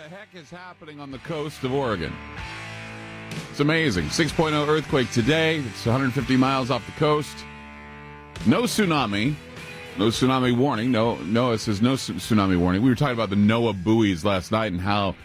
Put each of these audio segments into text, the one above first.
heck is happening on the coast of Oregon? It's amazing. 6.0 earthquake today. It's 150 miles off the coast. No tsunami. No tsunami warning. NOAA says no tsunami warning. We were talking about the NOAA buoys last night and how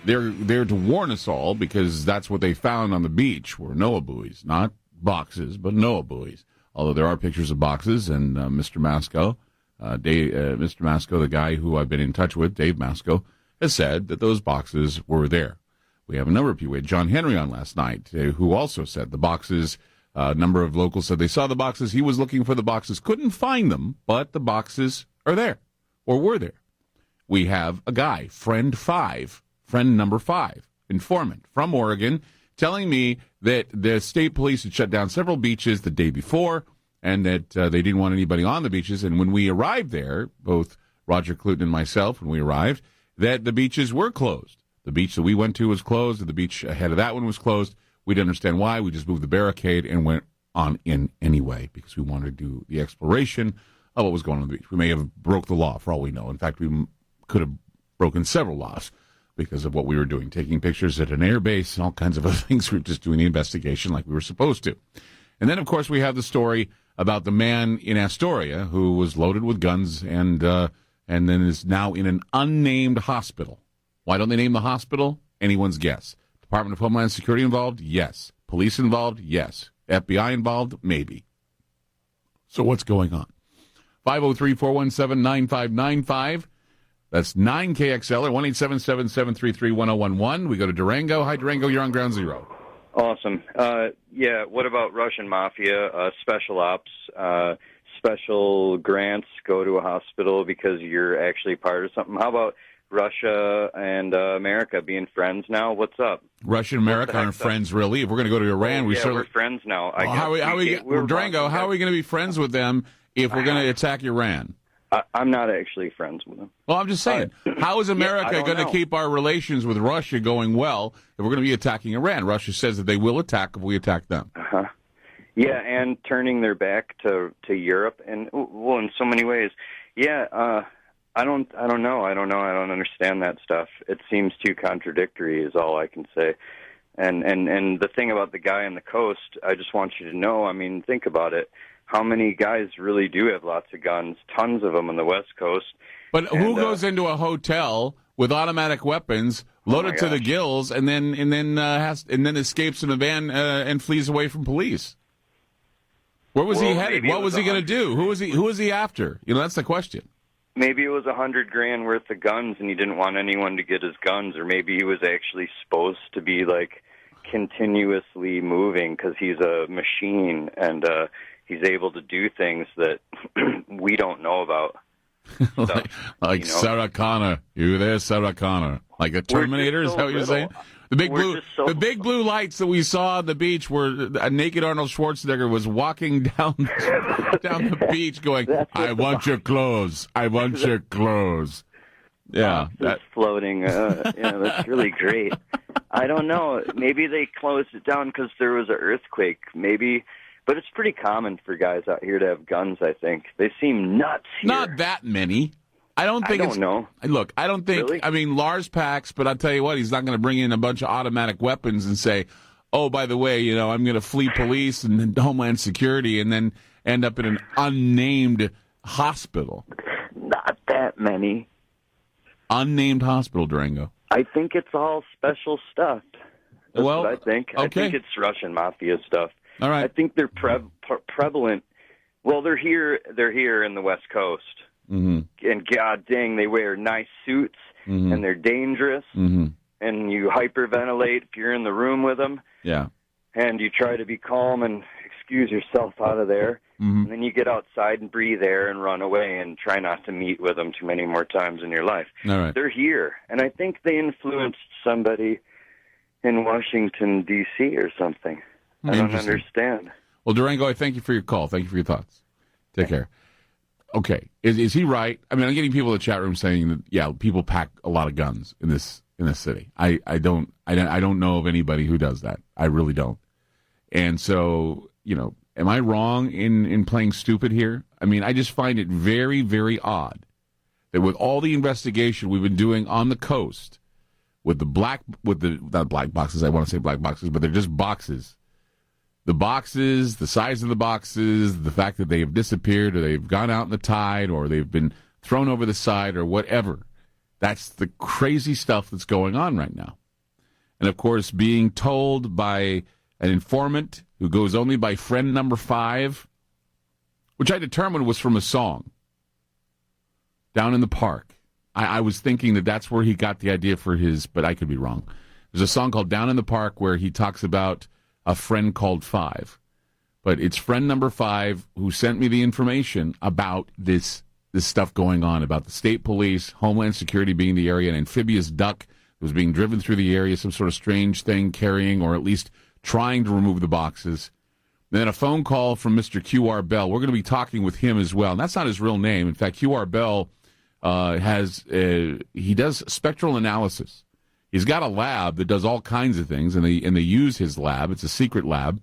they're there to warn us all because that's what they found on the beach were NOAA buoys. Not boxes, but NOAA buoys. Although there are pictures of boxes, and Mr. Masco, Mr. Masco, the guy who I've been in touch with, Dave Masco, has said that those boxes were there. We have a number of people. We had John Henry on last night, who also said the boxes, a number of locals said they saw the boxes. He was looking for the boxes, couldn't find them, but the boxes are there, or were there. We have a guy, friend number 5, informant from Oregon, telling me that the state police had shut down several beaches the day before and that they didn't want anybody on the beaches. And when we arrived there, both Roger Cluton and myself, when we arrived, that the beaches were closed. The beach that we went to was closed. The beach ahead of that one was closed. We didn't understand why. We just moved the barricade and went on in anyway because we wanted to do the exploration of what was going on the beach. We may have broke the law for all we know. In fact, we could have broken several laws because of what we were doing, taking pictures at an air base and all kinds of other things. We were just doing the investigation like we were supposed to. And then, of course, we have the story about the man in Astoria who was loaded with guns and then is now in an unnamed hospital. Why don't they name the hospital? Anyone's guess. Department of Homeland Security involved? Yes. Police involved? Yes. FBI involved? Maybe. So what's going on? 503-417-9595. That's 9KXL or 1-877-733-1011. We go to Durango. Hi, Durango. You're on Ground Zero. Awesome. Yeah, what about Russian mafia, special ops, special grants, go to a hospital because you're actually part of something? How about Russia and America being friends now? What's up? Russia and America aren't friends, really. If we're going to go to Iran, we're friends now. Durango, how are we going to be friends with them if we're going to attack Iran? I'm not actually friends with them. Well, I'm just saying, how is America going to keep our relations with Russia going well if we're going to be attacking Iran? Russia says that they will attack if we attack them. Uh-huh. Yeah, and turning their back to Europe, and well, in so many ways. Yeah, I don't know. I don't understand that stuff. It seems too contradictory, is all I can say. And the thing about the guy on the coast, I just want you to know. I mean, think about it. How many guys really do have lots of guns? Tons of them on the West Coast. But who goes into a hotel with automatic weapons, loaded to the gills, and then escapes in a van and flees away from police? Where was he headed? What was he going to do? Who was he after? You know, that's the question. Maybe it was $100,000 worth of guns, and he didn't want anyone to get his guns, or maybe he was actually supposed to be like continuously moving because he's a machine and he's able to do things that we don't know about. like Sarah Connor. You there, Sarah Connor? Like a Terminator, is that what you're saying? The big blue lights that we saw on the beach where a naked Arnold Schwarzenegger was walking down the beach going, I want your clothes. I want your clothes. Yeah. That's floating. That's really great. I don't know. Maybe they closed it down because there was an earthquake. Maybe. But it's pretty common for guys out here to have guns, I think. They seem nuts here. Not that many. I don't know. Look, I don't think, really? I mean, Lars packs, but I'll tell you what, he's not going to bring in a bunch of automatic weapons and say, oh, by the way, I'm going to flee police and Homeland Security and then end up in an unnamed hospital. Not that many. Unnamed hospital, Durango. I think it's all special stuff. That's what I think. Okay. I think it's Russian mafia stuff. All right. I think they're prevalent. Well, they're here in the West Coast. Mm-hmm. And god dang, they wear nice suits, mm-hmm. and they're dangerous, mm-hmm. and you hyperventilate if you're in the room with them. Yeah. And you try to be calm and excuse yourself out of there, mm-hmm. and then you get outside and breathe air and run away and try not to meet with them too many more times in your life. All right. They're here, and I think they influenced somebody in Washington, D.C. or something. I don't understand. Well, Durango, I thank you for your call. Thank you for your thoughts. Take care. Okay, is he right? I mean, I'm getting people in the chat room saying that people pack a lot of guns in this city. I don't know of anybody who does that. I really don't. And so, am I wrong in playing stupid here? I mean, I just find it very, very odd that with all the investigation we've been doing on the coast, with not black boxes, I want to say black boxes, but they're just boxes. The boxes, the size of the boxes, the fact that they have disappeared or they've gone out in the tide or they've been thrown over the side or whatever. That's the crazy stuff that's going on right now. And, of course, being told by an informant who goes only by friend number 5, which I determined was from a song, Down in the Park. I was thinking that that's where he got the idea for his, but I could be wrong. There's a song called Down in the Park where he talks about a friend called 5. But it's friend number 5 who sent me the information about this stuff going on, about the state police, Homeland Security being in the area, an amphibious duck that was being driven through the area, some sort of strange thing carrying or at least trying to remove the boxes. And then a phone call from Mr. QR Bell. We're going to be talking with him as well. And that's not his real name. In fact, QR Bell he does spectral analysis. He's got a lab that does all kinds of things, and they use his lab. It's a secret lab.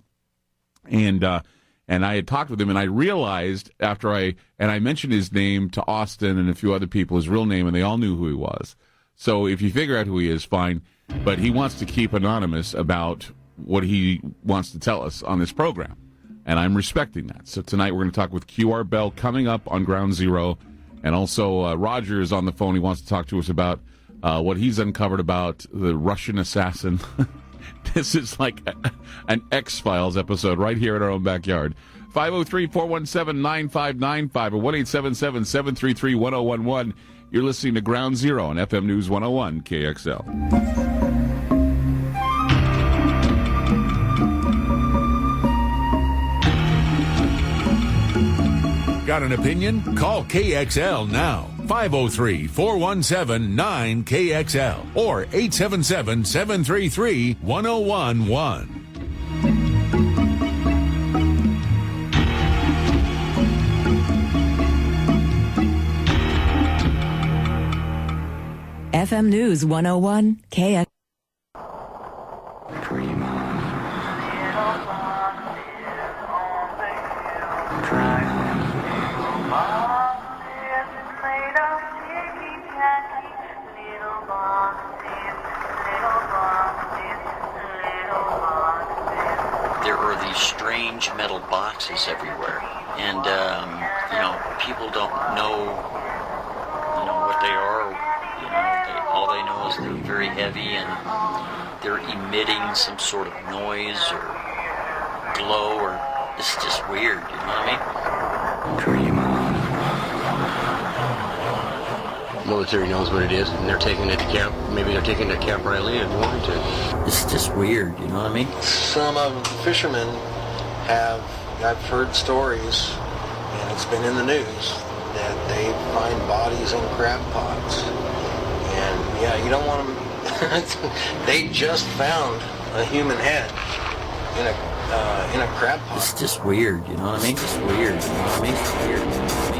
And I had talked with him, and I realized after I mentioned his name to Austin and a few other people, his real name, and they all knew who he was. So if you figure out who he is, fine. But he wants to keep anonymous about what he wants to tell us on this program, and I'm respecting that. So tonight we're going to talk with QR Bell coming up on Ground Zero, and also Roger is on the phone. He wants to talk to us about what he's uncovered about the Russian assassin. This is like an X-Files episode right here in our own backyard. 503-417-9595 or 1-877-733-1011. You're listening to Ground Zero on FM News 101 KXL. Got an opinion? Call KXL now. 503-417-9KXL or 877-733-1011. FM News 101 KX. Dream on. Dream on. There are these strange metal boxes everywhere, and people don't know, what they are. All they know is they're very heavy and they're emitting some sort of noise or glow, or it's just weird. You know what I mean? Dream on. Military knows what it is, and they're taking it to camp. Maybe they're taking it to Camp Riley if they wanted to. It's just weird, you know what I mean? Some of the fishermen I've heard stories, and it's been in the news, that they find bodies in crab pots. And yeah, you don't want them. They just found a human head in a crab pot. It's just weird, you know what I mean? Just weird, you know what I mean? It's weird, you know what I mean?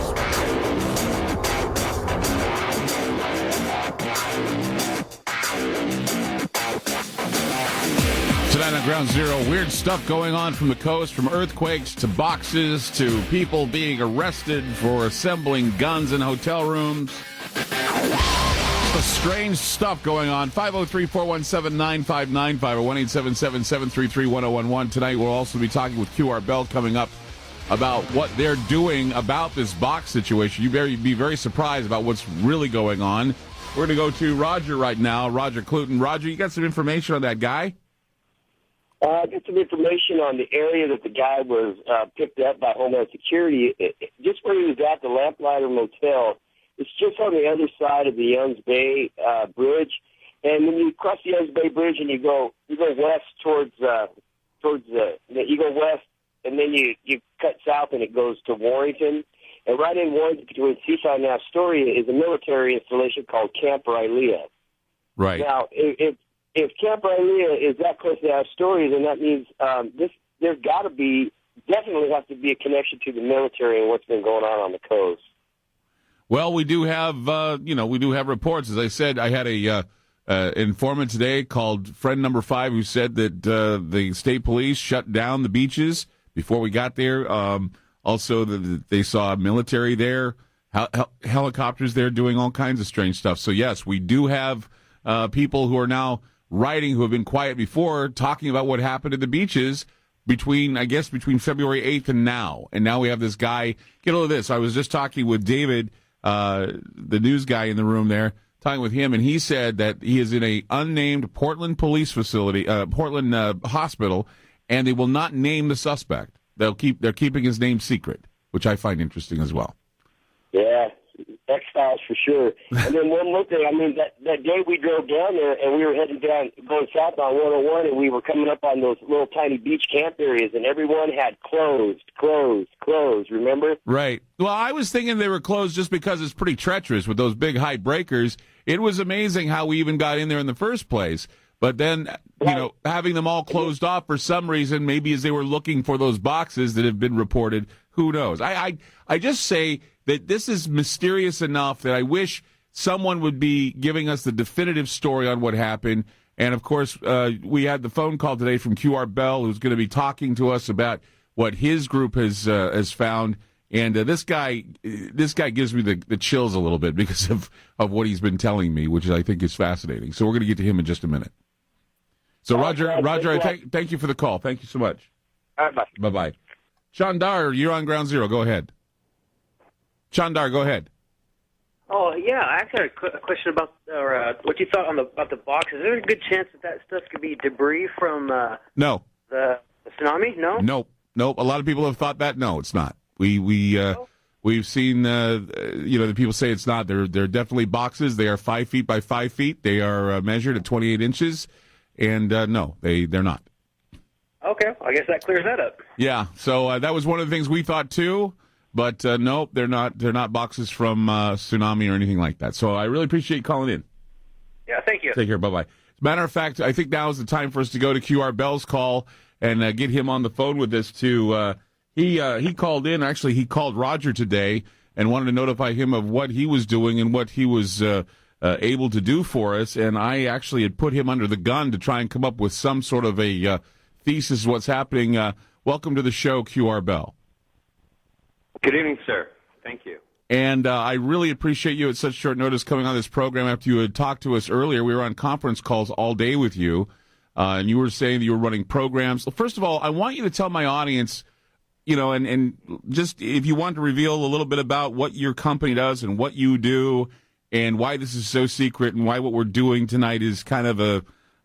Tonight on Ground Zero, weird stuff going on from the coast, from earthquakes to boxes to people being arrested for assembling guns in hotel rooms. The strange stuff going on. 503-417-9595 or 1-877-733-1011. Tonight we'll also be talking with QR Bell coming up about what they're doing about this box situation. You'd be very surprised about what's really going on. We're going to go to Roger right now, Roger Couldnt. Roger, you got some information on that guy? I got some information on the area that the guy was picked up by Homeland Security. Just where he was at, the Lamplighter Motel, it's just on the other side of the Youngs Bay Bridge. And when you cross the Youngs Bay Bridge and you go west towards you go west, and then you cut south and it goes to Warrington. And right in Warrington, between Seaside and Astoria, is a military installation called Camp Rylea. Right. Now, if Camp Rylea is that close to Astoria, then that means there's got to be, definitely has to be a connection to the military and what's been going on the coast. Well, we do have, reports. As I said, I had a informant today called friend number 5 who said that the state police shut down the beaches before we got there. Also, they saw military there, helicopters there doing all kinds of strange stuff. So, yes, we do have people who are now writing, who have been quiet before, talking about what happened at the beaches between February 8th and now. And now we have this guy. Get a load of this. I was just talking with David, the news guy in the room there, talking with him, and he said that he is in a unnamed Portland police facility, Portland hospital, and they will not name the suspect. They're keeping his name secret, which I find interesting as well. Yeah, X-Files for sure. And then one more thing, I mean, that day we drove down there and we were heading down, going south on 101, and we were coming up on those little tiny beach camp areas, and everyone had closed, remember? Right. Well, I was thinking they were closed just because it's pretty treacherous with those big high breakers. It was amazing how we even got in there in the first place. But then, having them all closed off for some reason, maybe as they were looking for those boxes that have been reported, who knows? I just say that this is mysterious enough that I wish someone would be giving us the definitive story on what happened. And, of course, we had the phone call today from QR Bell, who's going to be talking to us about what his group has found. And this guy gives me the chills a little bit because of what he's been telling me, which I think is fascinating. So we're going to get to him in just a minute. So, Roger, thank you for the call. Thank you so much. All right, bye. Bye-bye. Chandar, you're on Ground Zero. Go ahead. Chandar, go ahead. Oh, yeah. I actually had a question about what you thought about the box. Is there a good chance that stuff could be debris from No. the tsunami? No? Nope. A lot of people have thought that. No, it's not. We've seen, the people say it's not. They're definitely boxes. They are 5 feet by 5 feet. They are measured at 28 inches. And no, they're not. Okay, I guess that clears that up. Yeah, so that was one of the things we thought too, but nope, they're not. They're not boxes from tsunami or anything like that. So I really appreciate you calling in. Yeah, thank you. Take care. Bye bye. As a matter of fact, I think now is the time for us to go to QR Bell's call and get him on the phone with us too. He called in. Actually, he called Roger today and wanted to notify him of what he was doing and what he was able to do for us, and I actually had put him under the gun to try and come up with some sort of a thesis of what's happening. Welcome to the show, QR Bell. Good evening, sir. Thank you. And I really appreciate you at such short notice coming on this program after you had talked to us earlier. We were on conference calls all day with you, and you were saying that you were running programs. Well, first of all, I want you to tell my audience, and just if you want to reveal a little bit about what your company does and what you do, and why this is so secret, and why what we're doing tonight is kind of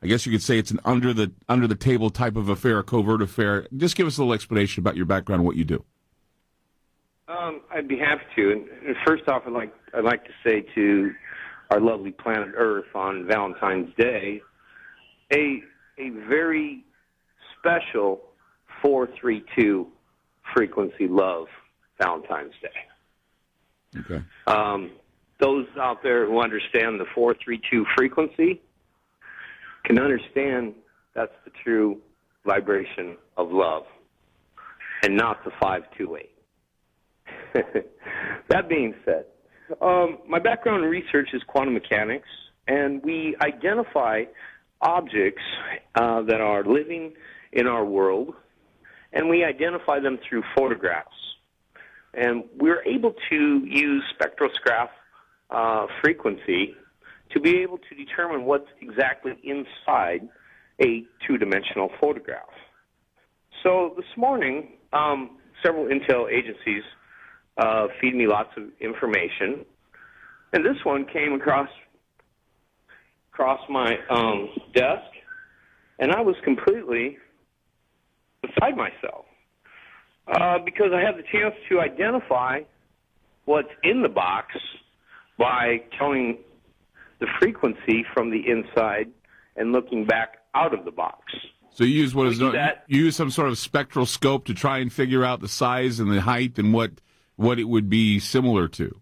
I guess you could say it's an under the table type of affair, a covert affair. Just give us a little explanation about your background and what you do. I'd be happy to. And first off, I'd like to say to our lovely planet Earth on Valentine's Day, a very special 432 frequency love Valentine's Day. Okay. Those out there who understand the 432 frequency can understand that's the true vibration of love and not the 528. That being said, my background in research is quantum mechanics, and we identify objects that are living in our world, and we identify them through photographs. And we're able to use spectroscopy frequency to be able to determine what's exactly inside a two-dimensional photograph. So this morning, several intel agencies feed me lots of information, and this one came across my desk, and I was completely beside myself because I had the chance to identify what's in the box by telling the frequency from the inside and looking back out of the box. So you use you use some sort of spectral scope to try and figure out the size and the height and what it would be similar to.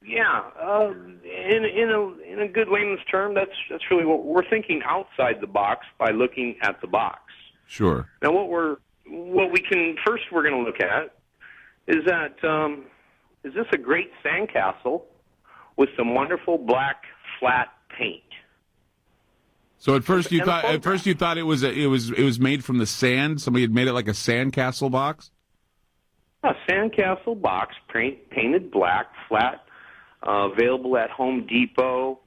Yeah, in a good layman's term, that's really what we're thinking outside the box by looking at the box. Sure. Now, we're going to look at is that is this a great sandcastle with some wonderful black flat paint? So at first you thought it was made from the sand. Somebody had made it like a sandcastle box. A sandcastle box painted black, flat, available at Home Depot,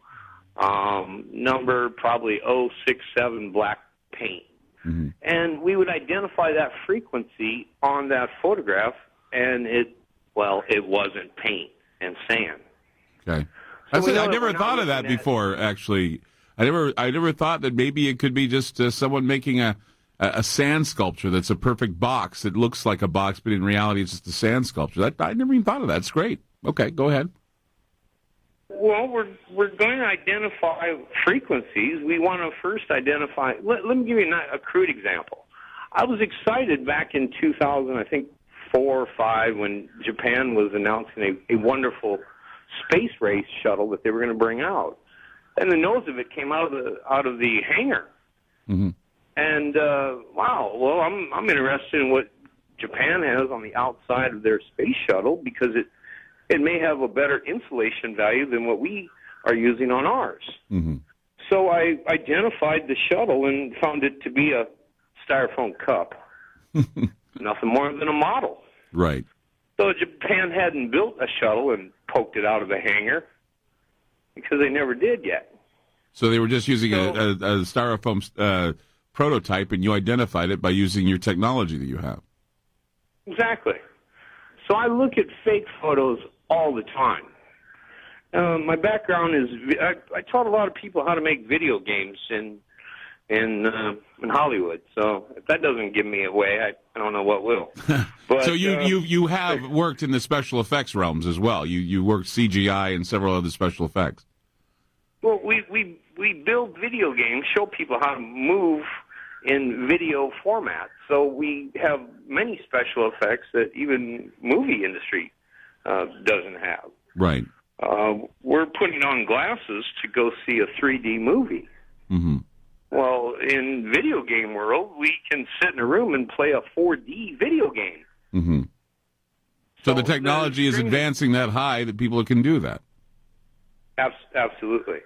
number probably 067 black paint. Mm-hmm. And we would identify that frequency on that photograph, and it wasn't paint and sand. Okay. So I never thought of that before, actually. I never thought that maybe it could be just someone making a sand sculpture that's a perfect box. It looks like a box, but in reality it's just a sand sculpture. I never even thought of that. That's great. Okay, go ahead. Well, we're going to identify frequencies. We want to first identify. Let me give you a crude example. I was excited back in 2000, I think 4 or 5, when Japan was announcing a wonderful space race shuttle that they were going to bring out, and the nose of it came out of the hangar. Mm-hmm. And wow, well, I'm interested in what Japan has on the outside of their space shuttle, because it may have a better insulation value than what we are using on ours. Mm-hmm. So I identified the shuttle and found it to be a styrofoam cup, nothing more than a model. Right. So Japan hadn't built a shuttle and poked it out of the hangar, because they never did yet. So they were just using a styrofoam prototype, and you identified it by using your technology that you have. Exactly. So I look at fake photos all the time. My background is I taught a lot of people how to make video games in Hollywood. So if that doesn't give me away, I don't know what will. But, so you have worked in the special effects realms as well. You worked CGI and several other special effects. Well, we build video games, show people how to move in video format. So we have many special effects that even movie industry doesn't have. Right. We're putting on glasses to go see a 3D movie. Mm-hmm. Well, in video game world, we can sit in a room and play a 4D video game. Mm-hmm. So the technology is advancing that high that people can do that. Absolutely.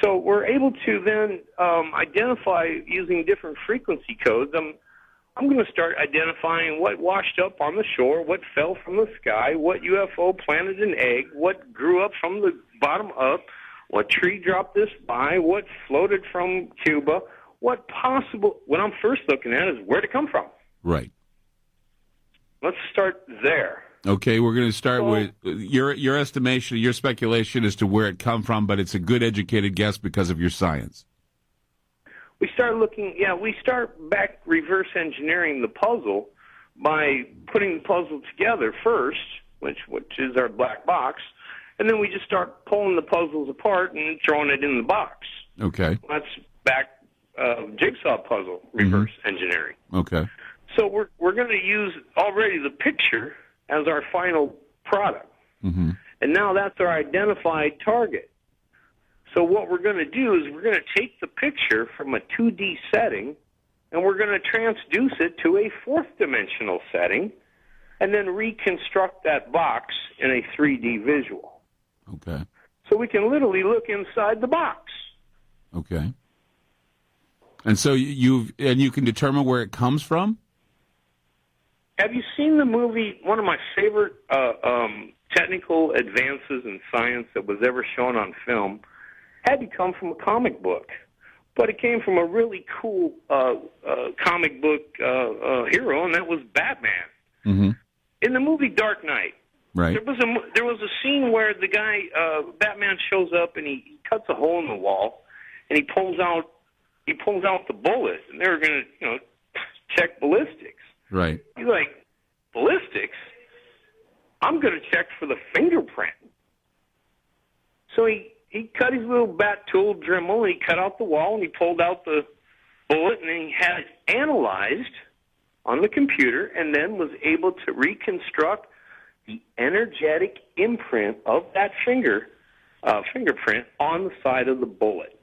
So we're able to then identify using different frequency codes. I'm going to start identifying what washed up on the shore, what fell from the sky, what UFO planted an egg, what grew up from the bottom up, what tree dropped this by, what floated from Cuba, what I'm first looking at is where'd it come from. Right. Let's start there. Okay, we're going to start with your estimation, your speculation as to where it come from, but it's a good educated guess because of your science. We start back reverse engineering the puzzle by putting the puzzle together first, which is our black box, and then we just start pulling the puzzles apart and throwing it in the box. Okay. That's back jigsaw puzzle reverse engineering. Okay. So we're going to use already the picture as our final product. Mm-hmm. And now that's our identified target. So what we're going to do is we're going to take the picture from a 2D setting, and we're going to transduce it to a fourth-dimensional setting, and then reconstruct that box in a 3D visual. Okay. So we can literally look inside the box. Okay. And so you can determine where it comes from? Have you seen the movie, one of my favorite technical advances in science that was ever shown on film, had to come from a comic book, but it came from a really cool comic book hero, and that was Batman. Mm-hmm. In the movie Dark Knight, right, there was a scene where the guy, Batman, shows up and he cuts a hole in the wall, and he pulls out the bullet, and they were going to check ballistics. Right. He's like, ballistics? I'm going to check for the fingerprint. So he cut his little bat tool Dremel, and he cut out the wall, and he pulled out the bullet, and then he had it analyzed on the computer, and then was able to reconstruct the energetic imprint of that fingerprint on the side of the bullet.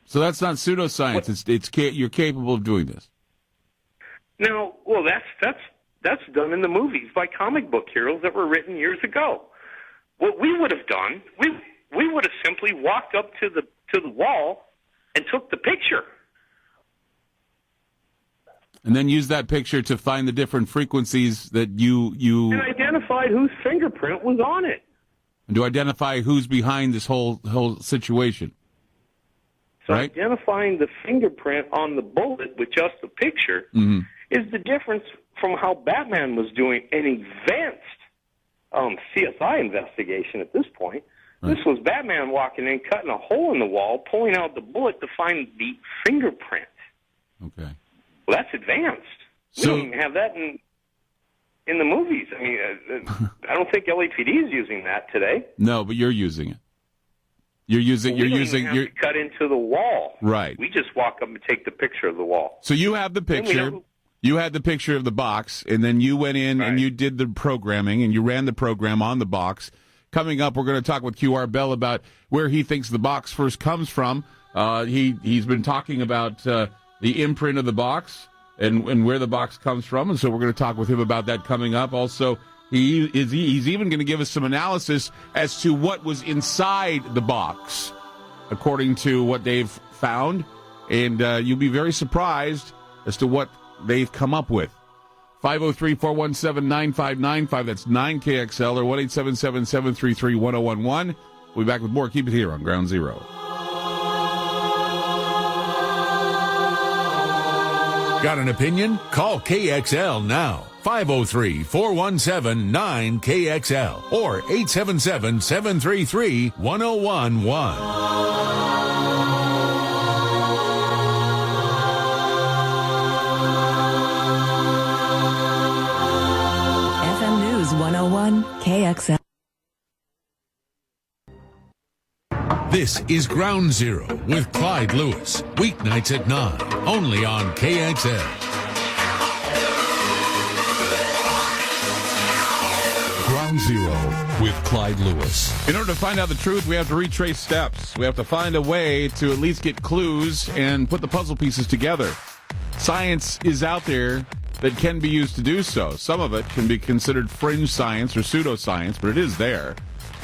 So that's not pseudoscience. You're capable of doing this. Now, well, that's done in the movies by comic book heroes that were written years ago. What we would have done, we would have simply walked up to the wall and took the picture. And then use that picture to find the different frequencies that you and identified whose fingerprint was on it. and to identify who's behind this whole situation. So right? Identifying the fingerprint on the bullet with just the picture is the difference from how Batman was doing an advanced CSI investigation at this point. Right. This was Batman walking in, cutting a hole in the wall, pulling out the bullet to find the fingerprint. Okay. Well, that's advanced. We don't even have that in the movies. I mean, I don't think LAPD is using that today. No, but you're using it. You're using. To cut into the wall. Right. We just walk up and take the picture of the wall. So you have the picture. You had the picture of the box, and then you went in and you did the programming, and you ran the program on the box. Coming up, we're going to talk with QR Bell about where he thinks the box first comes from. He's been talking about the imprint of the box and where the box comes from, and so we're going to talk with him about that coming up. Also, he's even going to give us some analysis as to what was inside the box, according to what they've found, and you'll be very surprised as to what they've come up with. 503-417-9595. That's 9KXL or 1-877-733-1011. We'll be back with more. Keep it here on Ground Zero. Got an opinion? Call KXL now. 503-417-9KXL or 877-733-1011. FM News 101 KXL. This is Ground Zero with Clyde Lewis. Weeknights at 9, only on KXL. Ground Zero with Clyde Lewis. In order to find out the truth, we have to retrace steps. We have to find a way to at least get clues and put the puzzle pieces together. Science is out there that can be used to do so. Some of it can be considered fringe science or pseudoscience, but it is there.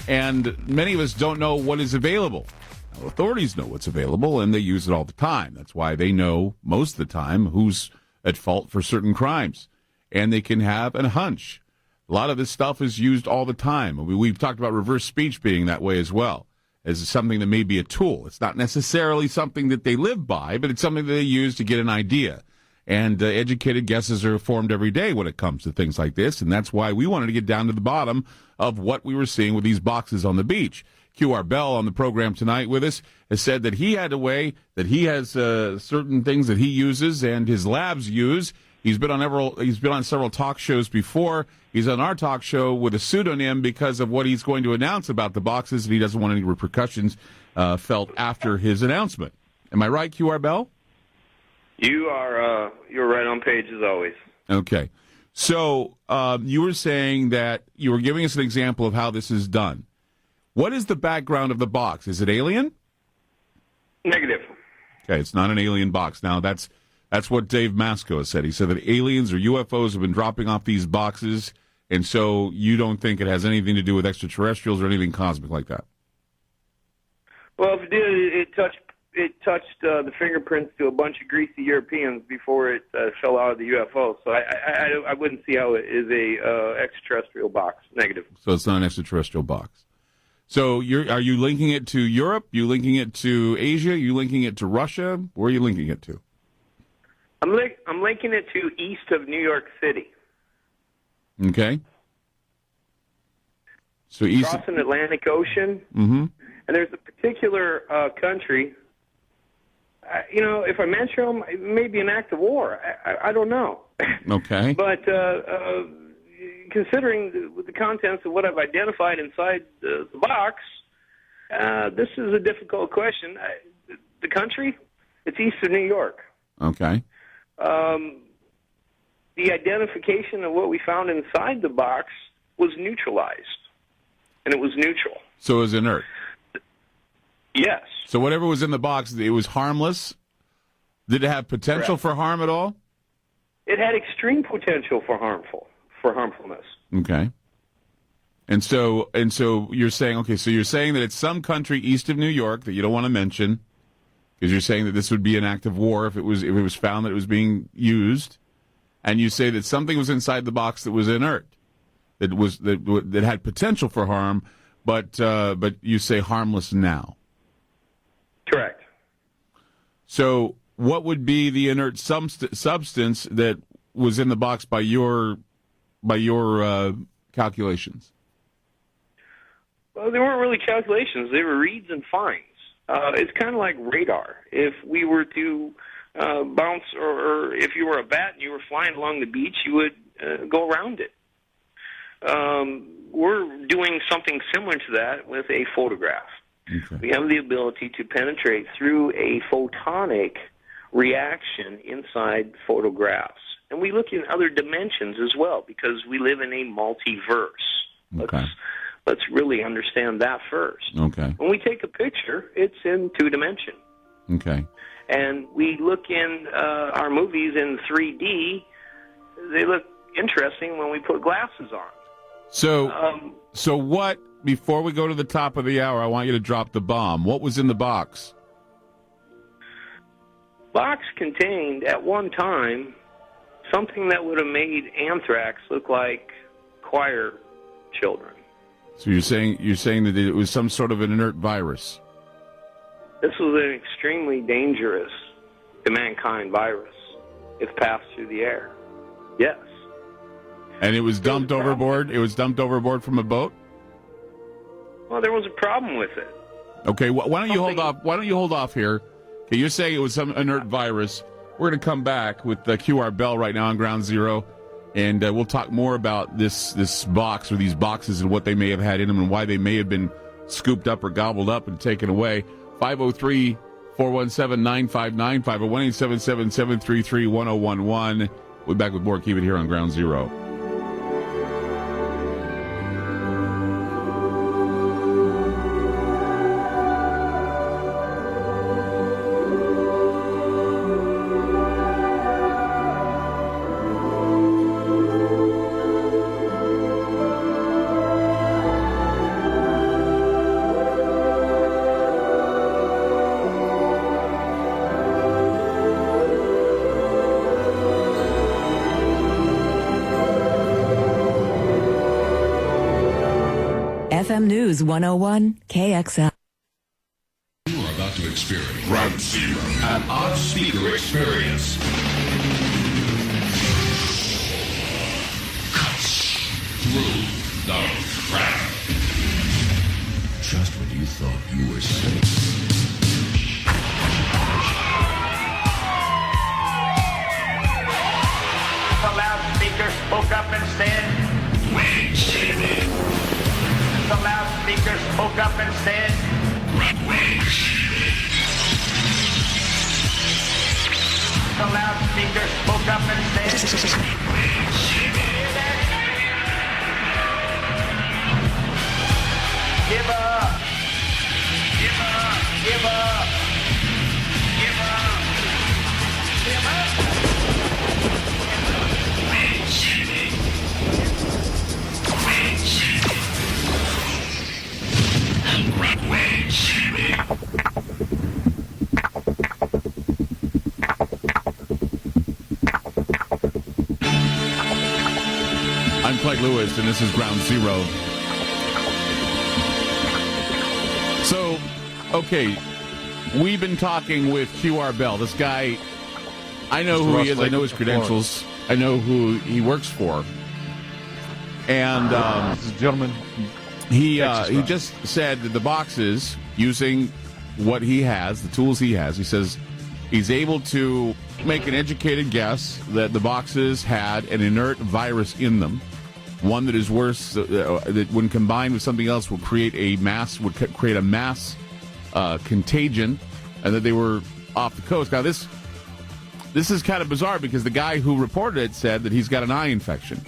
And many of us don't know what is available. Now, authorities know what's available, and they use it all the time. That's why they know most of the time who's at fault for certain crimes. And they can have a hunch. A lot of this stuff is used all the time. We've talked about reverse speech being that way as well, as something that may be a tool. It's not necessarily something that they live by, but it's something that they use to get an idea. And educated guesses are formed every day when it comes to things like this, and that's why we wanted to get down to the bottom of what we were seeing with these boxes on the beach. QR Bell on the program tonight with us has said that he had a way, that he has certain things that he uses and his labs use. He's been on several talk shows before. He's on our talk show with a pseudonym because of what he's going to announce about the boxes, and he doesn't want any repercussions felt after his announcement. Am I right, QR Bell? You're right on page as always. Okay. So you were saying that you were giving us an example of how this is done. What is the background of the box? Is it alien? Negative. Okay, it's not an alien box. Now, that's what Dave Masco has said. He said that aliens or UFOs have been dropping off these boxes, and so you don't think it has anything to do with extraterrestrials or anything cosmic like that? Well, if it did, it touched the fingerprints to a bunch of greasy Europeans before it fell out of the UFO. So I wouldn't see how it is a extraterrestrial box. Negative. So it's not an extraterrestrial box. So are you linking it to Europe? You linking it to Asia? You linking it to Russia? Where are you linking it to? I'm linking it to east of New York City. Okay. So east across an Atlantic Ocean. Mm-hmm. And there's a particular country. If I mention them, it may be an act of war. I don't know. Okay. But considering the contents of what I've identified inside the box, this is a difficult question. The country, it's east of New York. Okay. The identification of what we found inside the box was neutralized, and it was neutral. So it was inert. Yes. So whatever was in the box, it was harmless? Did it have potential Correct. for harm at all? It had extreme potential for harmfulness. Okay. And so you're saying, that it's some country east of New York that you don't want to mention, because you're saying that this would be an act of war if it was found that it was being used, and you say that something was inside the box that was inert, that had potential for harm, but you say harmless now. Correct. So what would be the inert substance that was in the box by your calculations? Well, they weren't really calculations. They were reads and finds. It's kind of like radar. If we were to bounce, or if you were a bat and you were flying along the beach, you would go around it. We're doing something similar to that with a photograph. Okay. We have the ability to penetrate through a photonic reaction inside photographs. And we look in other dimensions as well, because we live in a multiverse. Okay. Let's really understand that first. Okay. When we take a picture, it's in 2 dimension. Okay. And we look in our movies in 3D, they look interesting when we put glasses on. So what, before we go to the top of the hour, I want you to drop the bomb. What was in the box? Box contained, at one time, something that would have made anthrax look like choir children. So you're saying that it was some sort of an inert virus? This was an extremely dangerous to mankind virus if passed through the air. Yes. And it was dumped overboard? It was dumped overboard from a boat? Well, there was a problem with it. Okay, why don't you hold off? Why don't you hold off here? Okay, you're saying it was some inert virus. We're going to come back with the QR Bell right now on Ground Zero, and we'll talk more about this box, or these boxes, and what they may have had in them, and why they may have been scooped up or gobbled up and taken away. 503-417-9595 or 1-877-733-1011. We'll be back with more. Keep it here on Ground Zero. FM News 101 KXL. You are about to experience Groundzero, an on-speaker experience. Cuts through the crowd. Just when you thought you were safe. The loudspeaker spoke up and said, Wait, Jimmy. the loudspeaker spoke up and said, Wait, Jimmy. the loudspeaker spoke up and said, Wait, Jimmy. give up, give up, give up, give up, give up. Wait, Jimmy. Wait, Jimmy. Wait, Jimmy. I'm Clyde Lewis, and this is Ground Zero. So, okay, we've been talking with QR Bell. This guy, I know who he is. I know his credentials. I know who he works for. And This is a gentleman. he just said that the boxes, using what he has, the tools he has, he says he's able to make an educated guess that the boxes had an inert virus in them, one that is worse, that when combined with something else would create a mass contagion, and that they were off the coast. Now this is kind of bizarre, because the guy who reported it said that he's got an eye infection.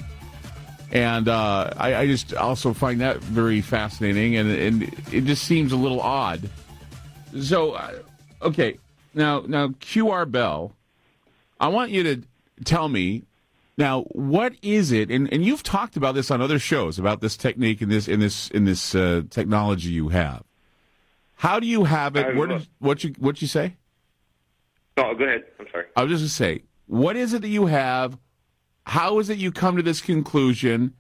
And I just also find that very fascinating, and it just seems a little odd. So, okay, now QR Bell, I want you to tell me now, what is it? And you've talked about this on other shows, about this technique and this technology you have. How do you have it? What you say? Oh, go ahead. I'm sorry. I was just going to say, what is it that you have? How is it you come to this conclusion?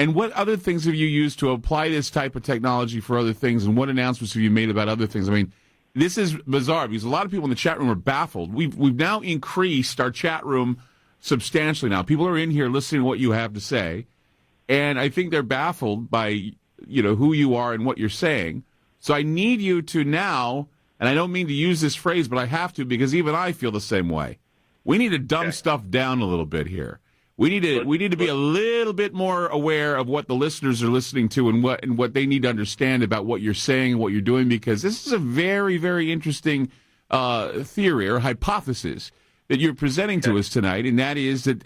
And what other things have you used to apply this type of technology for other things, and what announcements have you made about other things? I mean, this is bizarre because a lot of people in the chat room are baffled. We've now increased our chat room substantially now. People are in here listening to what you have to say, and I think they're baffled by, who you are and what you're saying. So I need you to now, and I don't mean to use this phrase, but I have to because even I feel the same way. We need to dumb stuff down a little bit here. We need to be a little bit more aware of what the listeners are listening to and what they need to understand about what you're saying and what you're doing, because this is a very, very interesting theory or hypothesis that you're presenting to us tonight, and that is that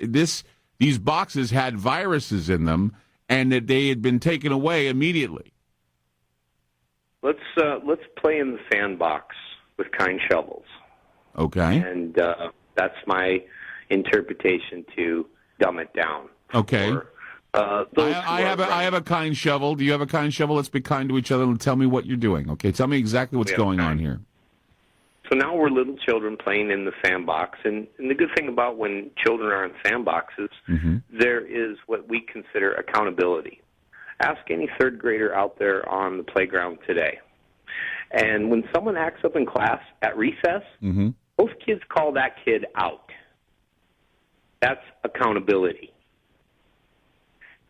these boxes had viruses in them and that they had been taken away immediately. Let's play in the sandbox with kind shovels. Okay. And that's my interpretation to dumb it down. Okay. I have a kind shovel. Do you have a kind shovel? Let's be kind to each other and tell me what you're doing. Okay, tell me exactly what's going on here. So now we're little children playing in the sandbox, and the good thing about when children are in sandboxes, there is what we consider accountability. Ask any third grader out there on the playground today. And when someone acts up in class at recess, most kids call that kid out. That's accountability.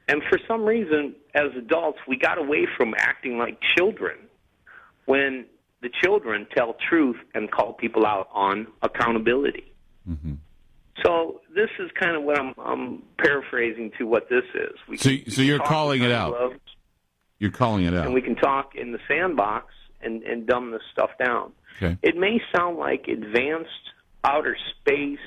And for some reason, as adults, we got away from acting like children when the children tell truth and call people out on accountability. So this is kind of what I'm paraphrasing to what this is. So you're calling it out. You're calling it out. And we can talk in the sandbox and dumb this stuff down. Okay. It may sound like advanced outer space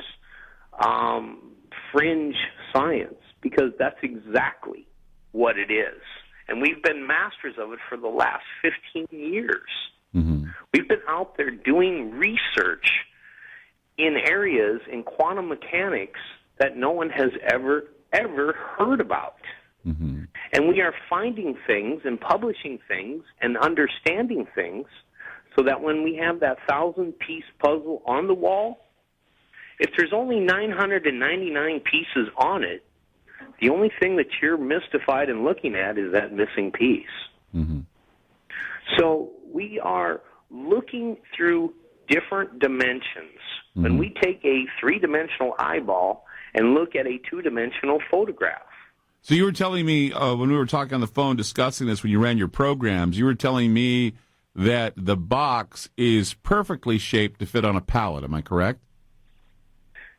fringe science, because that's exactly what it is. And we've been masters of it for the last 15 years. We've been out there doing research in areas in quantum mechanics that no one has ever heard about. And we are finding things and publishing things and understanding things so that when we have that 1,000-piece puzzle on the wall, if there's only 999 pieces on it, the only thing that you're mystified and looking at is that missing piece. So we are looking through different dimensions. When we take a three-dimensional eyeball and look at a two-dimensional photograph. So you were telling me when we were talking on the phone discussing this when you ran your programs, you were telling me that the box is perfectly shaped to fit on a pallet. Am I correct?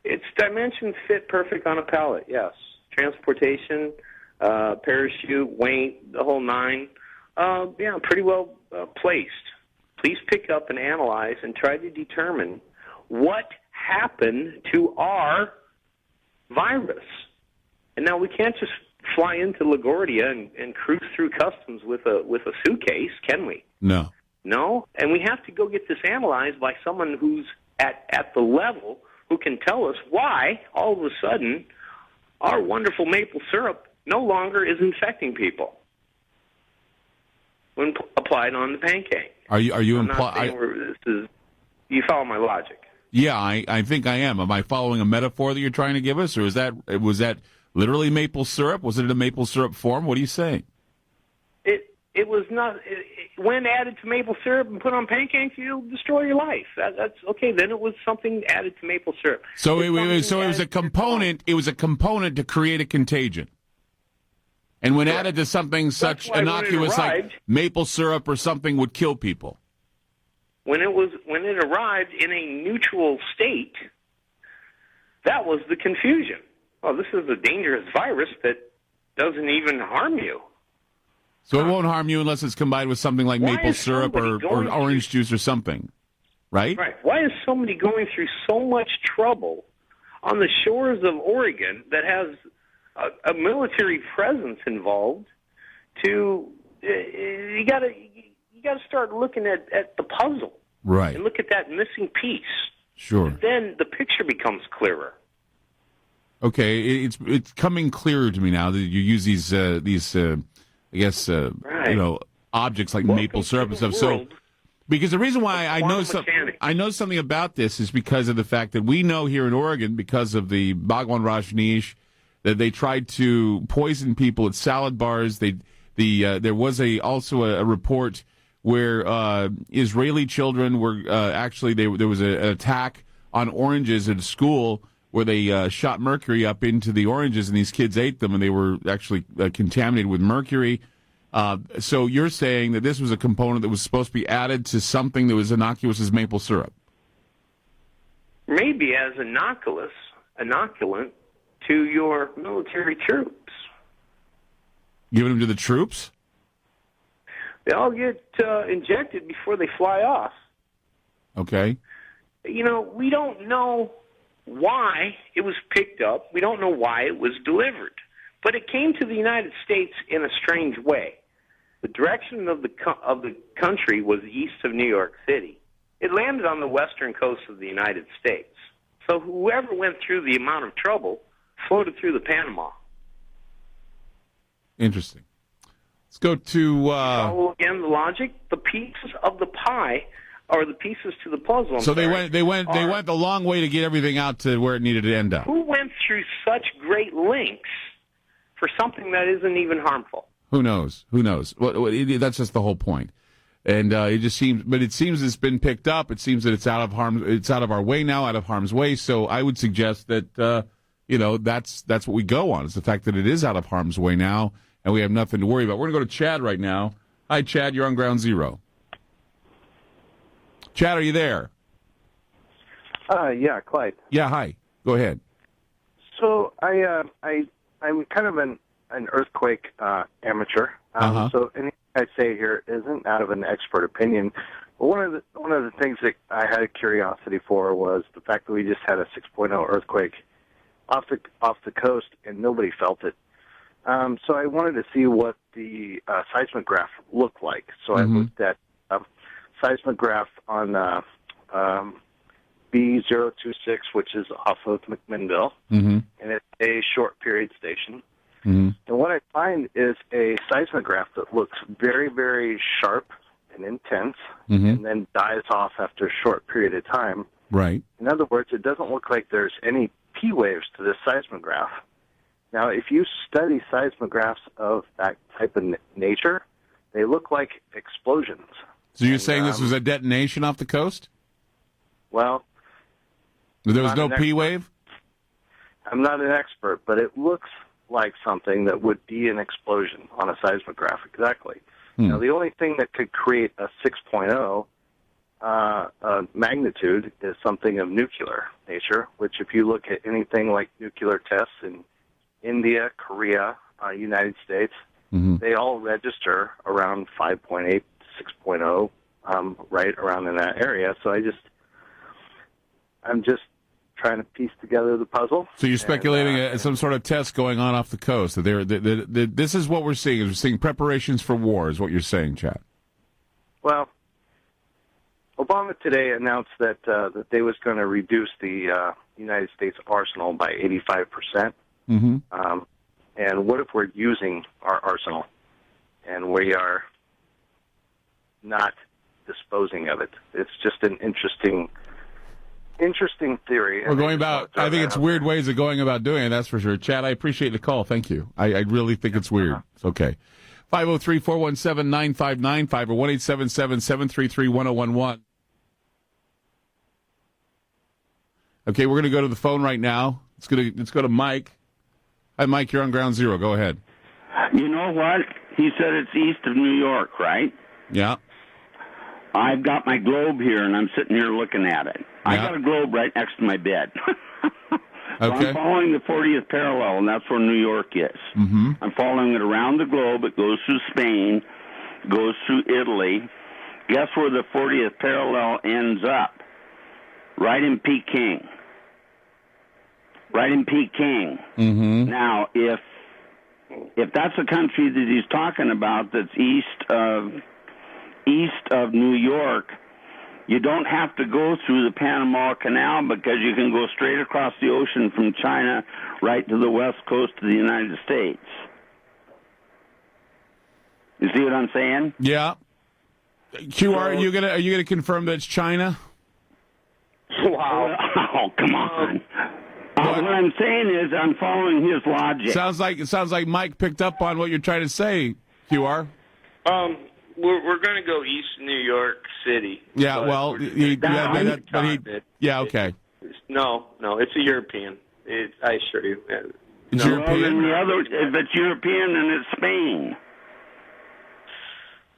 Its dimensions fit perfect on a pallet, yes. Transportation, parachute, weight, the whole nine. Pretty well placed. Please pick up and analyze and try to determine what happened to our virus. And now we can't just fly into LaGuardia and cruise through customs with a suitcase, can we? No. No? And we have to go get this analyzed by someone who's at the level who can tell us why, all of a sudden, our wonderful maple syrup no longer is infecting people when applied on the pancake. Are you implying you follow my logic? Yeah, I think I am. Am I following a metaphor that you're trying to give us, or was that literally maple syrup? Was it in a maple syrup form? What are you saying? It was not. When added to maple syrup and put on pancakes, it'll destroy your life. That's okay. Then it was something added to maple syrup. So it was a component. It was a component to create a contagion. And when added to something such innocuous like maple syrup or something would kill people. When it arrived in a neutral state, that was the confusion. Oh, this is a dangerous virus that doesn't even harm you. So it won't harm you unless it's combined with something like maple syrup or orange juice or something, right? Right. Why is somebody going through so much trouble on the shores of Oregon that has a military presence involved? You got to start looking at the puzzle, right? And look at that missing piece. Sure. And then the picture becomes clearer. Okay, it's coming clearer to me now that you use these I guess, objects like maple syrup and stuff. So, because the reason why I know something about this is because of the fact that we know here in Oregon, because of the Bhagwan Rajneesh, that they tried to poison people at salad bars. There was also a report where Israeli children were there was an attack on oranges at a school where they shot mercury up into the oranges, and these kids ate them, and they were actually contaminated with mercury. So you're saying that this was a component that was supposed to be added to something that was innocuous as maple syrup? Maybe as inoculant to your military troops. Giving them to the troops? They all get injected before they fly off. Okay. You know, we don't know why it was picked up. We don't know why it was delivered. But it came to the United States in a strange way. The direction of the country was east of New York City. It landed on the western coast of the United States. So whoever went through the amount of trouble floated through the Panama. Interesting. Let's go to... Follow again the logic. The pieces of the pie are the pieces to the puzzle. They went the long way to get everything out to where it needed to end up. Who went through such great lengths for something that isn't even harmful? Who knows? Well, that's just the whole point. And it just seems, but it seems it's been picked up. It seems that it's out of our way now, out of harm's way. So I would suggest that that's what we go on. It's the fact that it is out of harm's way now, and we have nothing to worry about. We're going to go to Chad right now. Hi, Chad. You're on Ground Zero. Chad, are you there? Yeah, Clyde. Yeah, hi. Go ahead. So I'm kind of an earthquake amateur. So anything I say here isn't out of an expert opinion. But one of the things that I had a curiosity for was the fact that we just had a 6.0 earthquake off the coast and nobody felt it. So I wanted to see what the seismograph looked like. So I looked at seismograph on B026, which is off of McMinnville, and it's a short period station. And what I find is a seismograph that looks very, very sharp and intense, and then dies off after a short period of time. Right. In other words, it doesn't look like there's any P waves to this seismograph. Now, if you study seismographs of that type of nature, they look like explosions. So you're saying this was a detonation off the coast? Well, there was no P wave? I'm not an expert, but it looks like something that would be an explosion on a seismograph, exactly. Now, the only thing that could create a 6.0 magnitude is something of nuclear nature, which if you look at anything like nuclear tests in India, Korea, United States, they all register around 5.8, 6.0, right around in that area. So I'm just trying to piece together the puzzle. So you're speculating some sort of test going on off the coast. That this is what we're seeing. We're seeing preparations for war, is what you're saying, Chad. Well, Obama today announced that they was going to reduce the United States arsenal by 85%. And what if we're using our arsenal and we are not disposing of it? It's just an interesting theory. We're going about, I think it's weird ways of going about doing it, that's for sure. Chad, I appreciate the call. Thank you. I really think it's weird. It's okay. 503-417-9595 or 1-877-733-1011. Okay, we're going to go to the phone right now. Let's go to Mike. Hi, Mike. You're on Ground Zero. Go ahead. You know what? He said it's east of New York, right? Yeah. I've got my globe here, and I'm sitting here looking at it. Yeah. I got a globe right next to my bed. So okay. I'm following the 40th parallel, and that's where New York is. I'm following it around the globe. It goes through Spain, goes through Italy. Guess where the 40th parallel ends up? Right in Peking. Right in Peking. Now, if that's a country that he's talking about that's east of New York, you don't have to go through the Panama Canal because you can go straight across the ocean from China right to the west coast of the United States. You see what I'm saying? Yeah. QR, are you gonna confirm that it's China? Wow! Oh, come on! Well, what I'm saying is I'm following his logic. It sounds like Mike picked up on what you're trying to say, QR. We're going to go east New York City. Yeah, well, okay. No, it's a European. I assure you. It's no, European? Well, then the other, if it's European, then it's Spain.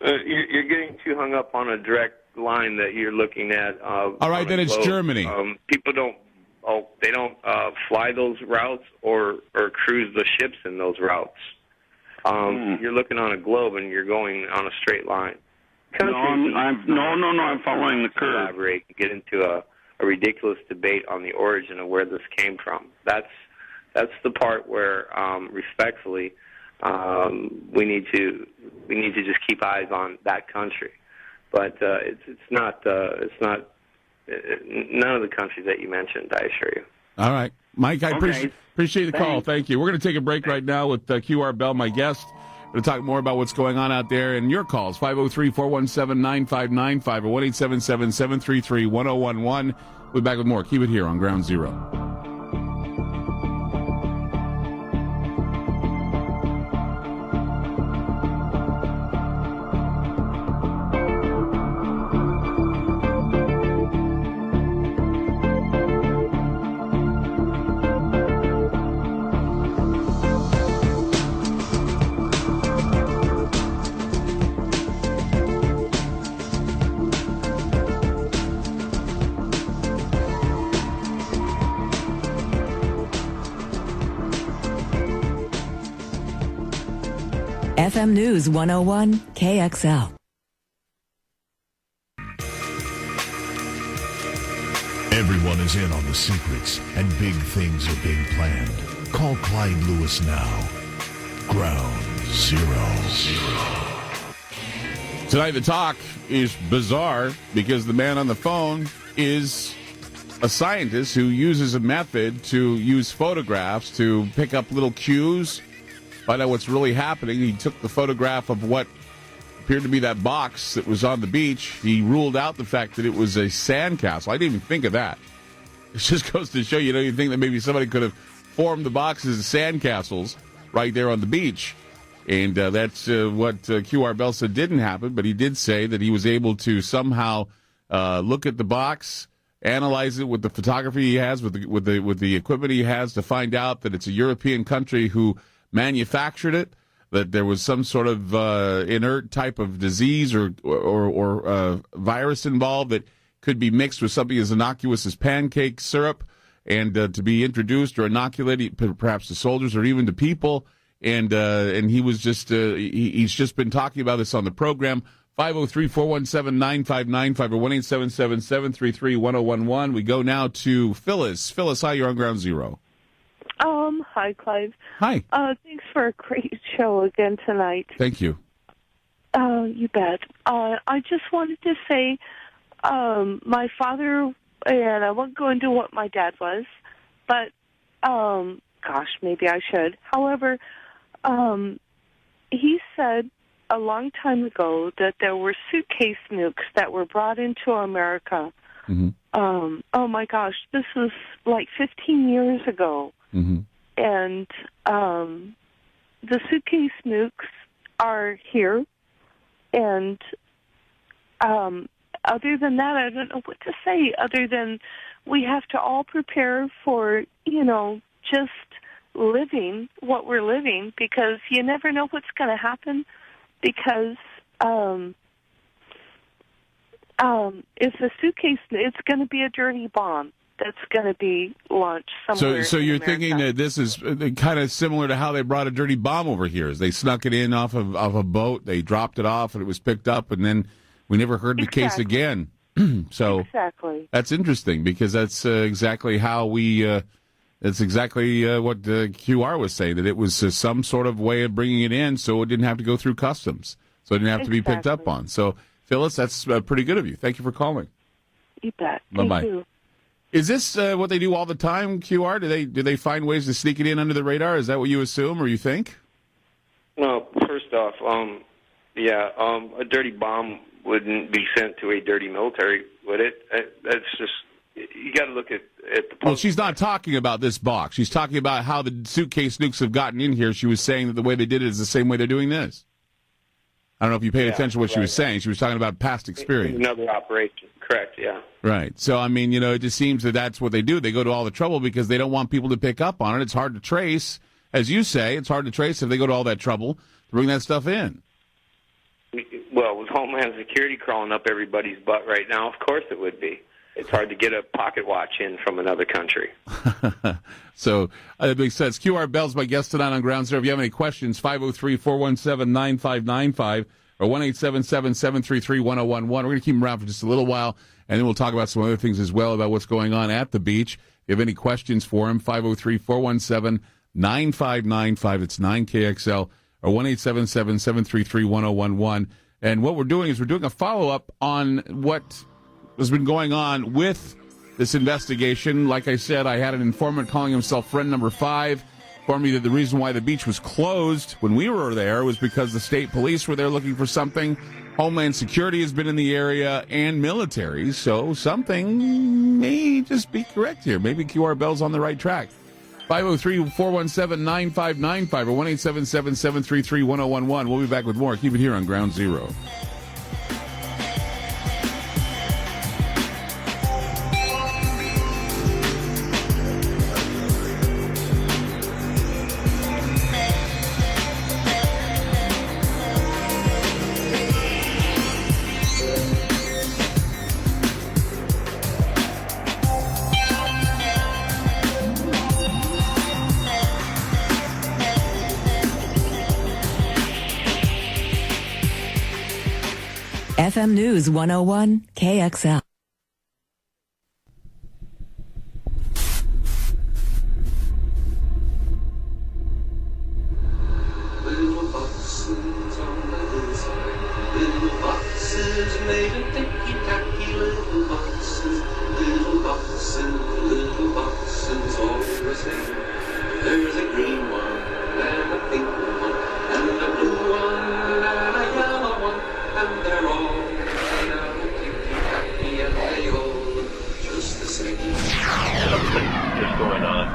You're getting too hung up on a direct line that you're looking at. All right, then it's Germany. People don't fly those routes or cruise the ships in those routes. You're looking on a globe and you're going on a straight line. I'm following the curve. Elaborate and get into a ridiculous debate on the origin of where this came from. That's the part where, respectfully, we need to just keep eyes on that country. But it's not none of the countries that you mentioned, I assure you. All right. Mike, I appreciate the call. Thank you. We're going to take a break right now with QR Bell, my guest. We're going to talk more about what's going on out there and your calls, 503-417-9595 or 1-877-733-1011. We'll be back with more. Keep it here on Ground Zero. FM News 101 KXL. Everyone is in on the secrets, and big things are being planned. Call Clyde Lewis now. Ground Zero. Tonight the talk is bizarre because the man on the phone is a scientist who uses a method to use photographs to pick up little cues, find out what's really happening. He took the photograph of what appeared to be that box that was on the beach. He ruled out the fact that it was a sandcastle. I didn't even think of that. It just goes to show you think that maybe somebody could have formed the boxes as sandcastles right there on the beach. And that's what QR Bell said didn't happen, but he did say that he was able to somehow look at the box, analyze it with the photography he has, with the equipment he has, to find out that it's a European country who manufactured it, that there was some sort of inert type of disease or virus involved that could be mixed with something as innocuous as pancake syrup, and to be introduced or inoculated perhaps to soldiers or even to people. And he was just he's just been talking about this on the program. 503-417-9595 or 1-877-733-1011. We go now to Phyllis. Phyllis, hi, you're on Ground Zero. Hi, Clive. Hi. Thanks for a great show again tonight. Thank you. You bet. I just wanted to say my father, and I won't go into what my dad was, but, gosh, maybe I should. However, he said a long time ago that there were suitcase nukes that were brought into America. Mm-hmm. Oh, my gosh, this was like 15 years ago. Mm-hmm. And the suitcase nukes are here. And other than that, I don't know what to say, other than we have to all prepare for, just living what we're living, because you never know what's going to happen, because if the suitcase, it's going to be a dirty bomb that's going to be launched somewhere. So you're America. thinking that this is kind of similar to how they brought a dirty bomb over here. Is they snuck it in off of a boat, they dropped it off, and it was picked up, and then we never heard the case again. So exactly, that's interesting, because that's exactly how we. That's exactly what QR was saying, that it was some sort of way of bringing it in, so it didn't have to go through customs, so it didn't have to be picked up on. So, Phyllis, that's pretty good of you. Thank you for calling. You bet. Bye-bye. Thank you. Is this what they do all the time, QR? Do they find ways to sneak it in under the radar? Is that what you assume or you think? No, first off, a dirty bomb wouldn't be sent to a dirty military, would it? That's just, you got to look at the. Well, she's not talking about this box. She's talking about how the suitcase nukes have gotten in here. She was saying that the way they did it is the same way they're doing this. I don't know if you paid attention to what she was saying. She was talking about past experience. Another operation, correct? Yeah. Right. So, I mean, it just seems that that's what they do. They go to all the trouble because they don't want people to pick up on it. It's hard to trace. As you say, it's hard to trace if they go to all that trouble to bring that stuff in. Well, with Homeland Security crawling up everybody's butt right now, of course it would be. It's hard to get a pocket watch in from another country. So that makes sense. QR Bell's my guest tonight on Groundzero. If you have any questions, 503-417-9595 or 1-877-733-1011. We're going to keep them around for just a little while, and then we'll talk about some other things as well about what's going on at the beach. If you have any questions for him, 503-417-9595. It's 9KXL or 1-877-733-1011. And what we're doing is we're doing a follow-up on what has been going on with this investigation. Like I said, I had an informant calling himself friend number 5 informed me that the reason why the beach was closed when we were there was because the state police were there looking for something. Homeland Security has been in the area and military, so something may just be correct here. Maybe QR Bell's on the right track. 503-417-9595 or 1-877-733-1011. We'll be back with more. Keep it here on Ground Zero. FM News 101 KXL. Little boxes on the hillside, little boxes made of ticky-tacky little boxes, always there. There's a green one, and a pink one, and a blue one, and a yellow one, and they're all made out of ticky-tacky, and they all look just the same. Something is going on.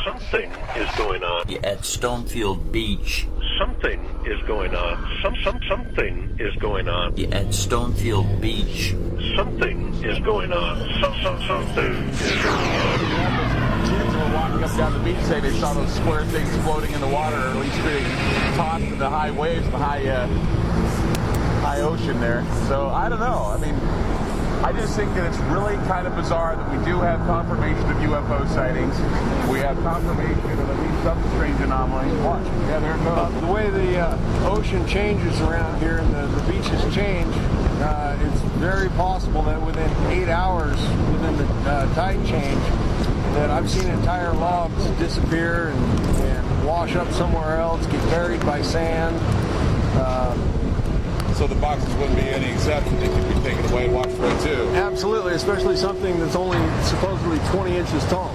Something is going on. At Stonefield Beach. Something is going on. Something is going on. At Stonefield Beach. Something is going on. Something is going on. Kids were walking up down the beach saying they saw those square things floating in the water, or at least being tossed in the high waves, the high ocean there. So I don't know. I mean, I just think that it's really kind of bizarre that we do have confirmation of UFO sightings. We have confirmation of at least some strange anomaly. Watch. Yeah, there it goes. The way the ocean changes around here and the beaches change, it's very possible that within 8 hours, within the tide change, that I've seen entire logs disappear and wash up somewhere else, get buried by sand. So the boxes wouldn't be any exception. They could be taken away and washed away too. Absolutely, especially something that's only supposedly 20 inches tall.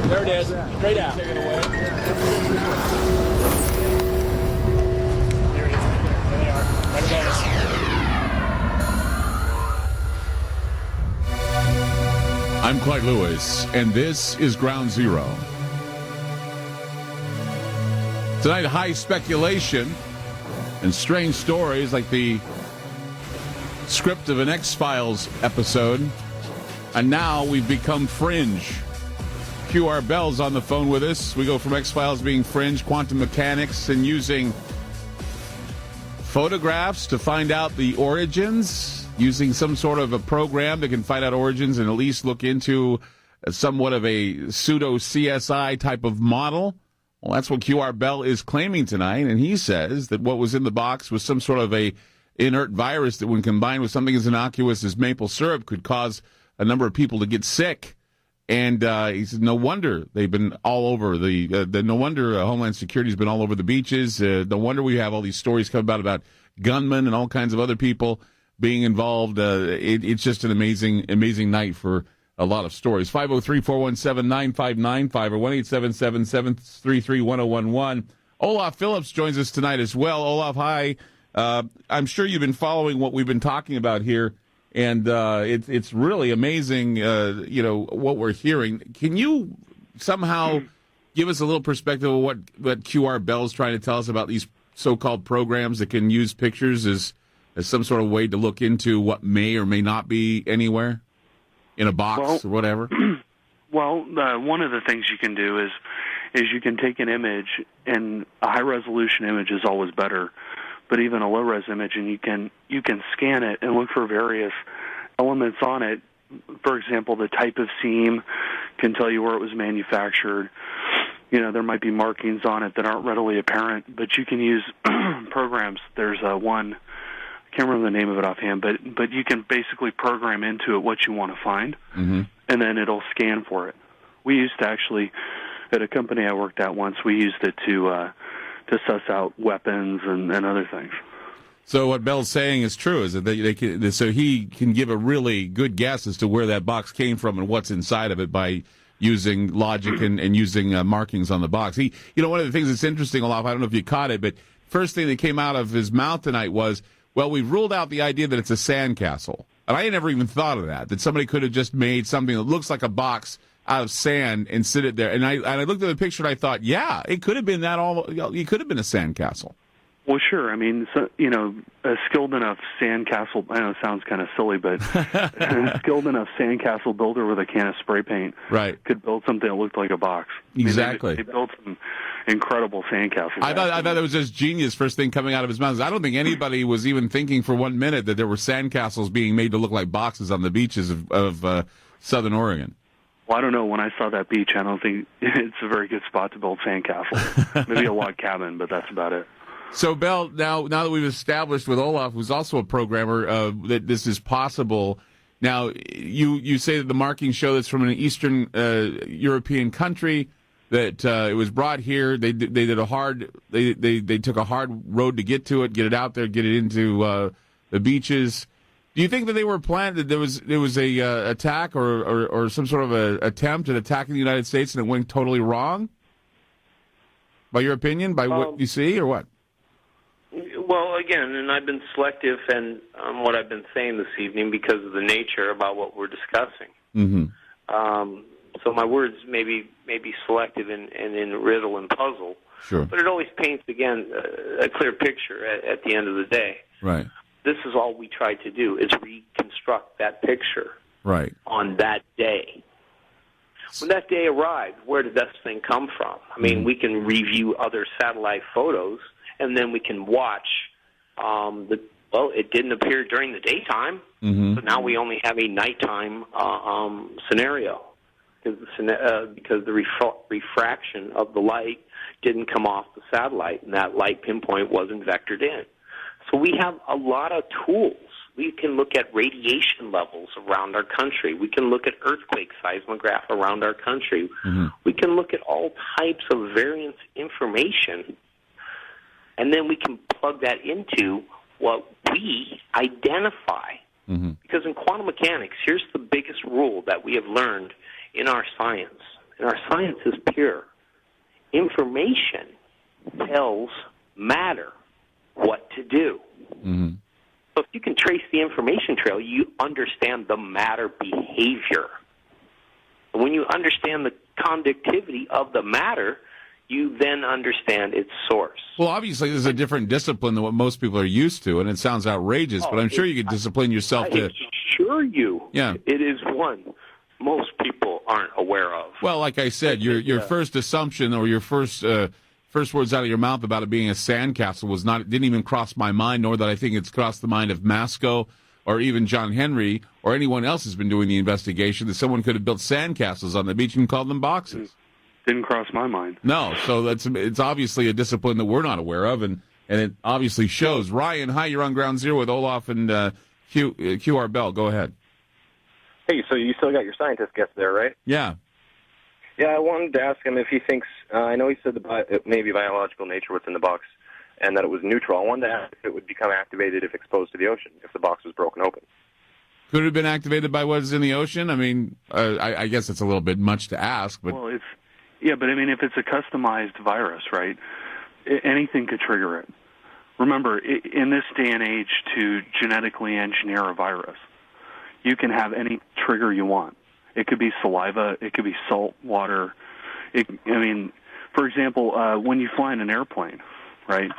There it is, straight out. Take it away. There it is, there they are, right above us. I'm Clyde Lewis, and this is Ground Zero. Tonight, high speculation and strange stories like the script of an X-Files episode. And now we've become fringe. QR Bell's on the phone with us. We go from X-Files being fringe, quantum mechanics, and using photographs to find out the origins, using some sort of a program that can find out origins and at least look into somewhat of a pseudo-CSI type of model. Well, that's what QR Bell is claiming tonight, and he says that what was in the box was some sort of a inert virus that, when combined with something as innocuous as maple syrup, could cause a number of people to get sick. And he said, no wonder they've been all over no wonder Homeland Security's been all over the beaches. No wonder we have all these stories coming about gunmen and all kinds of other people being involved. It's just an amazing night for a lot of stories. 503-417-9595 or 1-877-733-1011. Olaf Phillips joins us tonight as well. Olaf, hi. I'm sure you've been following what we've been talking about here And it's really amazing, what we're hearing. Can you somehow give us a little perspective of what QR Bell's trying to tell us about these so-called programs that can use pictures as some sort of way to look into what may or may not be anywhere in a box or whatever? Well, one of the things you can do is you can take an image, and a high-resolution image is always better, but even a low-res image, and you can scan it and look for various elements on it. For example, the type of seam can tell you where it was manufactured. There might be markings on it that aren't readily apparent, but you can use programs. There's one, I can't remember the name of it offhand, but you can basically program into it what you want to find, and then it'll scan for it. We used to actually, at a company I worked at once, we used it to suss out weapons and other things. So what Bell's saying is true, is that so he can give a really good guess as to where that box came from and what's inside of it by using logic and using markings on the box. One of the things that's interesting, Olaf, I don't know if you caught it, but first thing that came out of his mouth tonight was, well, we've ruled out the idea that it's a sandcastle. And I never even thought of that somebody could have just made something that looks like a box out of sand and sit it there. And I looked at the picture and I thought, yeah, it could have been it could have been a sandcastle. Well, sure. I mean, a skilled enough sandcastle, I know it sounds kind of silly, but a skilled enough sandcastle builder with a can of spray paint could build something that looked like a box. Exactly. They built some incredible sandcastles. I thought it was just genius, first thing coming out of his mouth. I don't think anybody was even thinking for 1 minute that there were sandcastles being made to look like boxes on the beaches of Southern Oregon. Well, I don't know. When I saw that beach, I don't think it's a very good spot to build sandcastle. Maybe a log cabin, but that's about it. So, Bell, now that we've established with Olaf, who's also a programmer, that this is possible, now you say that the markings show that's from an Eastern European country, that it was brought here. They did a hard they took a hard road to get to it, get it out there, get it into the beaches. Do you think that they were planned, that there was a attack or some sort of a attempt at attacking the United States and it went totally wrong? By your opinion, by what you see, or what? Well, again, and I've been selective on what I've been saying this evening because of the nature about what we're discussing. Mm-hmm. So my words may be selective and in riddle and puzzle, sure. But it always paints, again, a clear picture at the end of the day. Right. This is all we try to do, is reconstruct that picture on that day. When that day arrived, where did this thing come from? I mean, we can review other satellite photos, and then we can watch it didn't appear during the daytime, so now we only have a nighttime scenario because the refraction of the light didn't come off the satellite, and that light pinpoint wasn't vectored in. So we have a lot of tools. We can look at radiation levels around our country. We can look at earthquake seismograph around our country. We can look at all types of variance information, and then we can plug that into what we identify. Because in quantum mechanics, here's the biggest rule that we have learned in our science. And our science is pure. Information tells matter what to do. So if you can trace the information trail, you understand the matter behavior. And when you understand the conductivity of the matter, you then understand its source. Well, obviously, this is a different discipline than what most people are used to, and it sounds outrageous, but I'm sure you could discipline yourself to... I assure you, it is one most people aren't aware of. Well, like I said, your first assumption or your first words out of your mouth about it being a sandcastle didn't even cross my mind, nor that I think it's crossed the mind of Masco or even John Henry or anyone else who's been doing the investigation, that someone could have built sandcastles on the beach and called them boxes. Didn't cross my mind. No, so it's obviously a discipline that we're not aware of, and it obviously shows. Ryan, hi, you're on Ground Zero with Olaf and QR Bell. Go ahead. Hey, so you still got your scientist guest there, right? Yeah. Yeah, I wanted to ask him if he thinks, I know he said it may be biological nature what's in the box, and that it was neutral. I wanted to ask if it would become activated if exposed to the ocean, if the box was broken open. Could it have been activated by what is in the ocean? I mean, I guess it's a little bit much to ask, but... Well, but I mean, if it's a customized virus, right, anything could trigger it. Remember, in this day and age, to genetically engineer a virus, you can have any trigger you want. It could be saliva. It could be salt water. For example, when you fly in an airplane, right?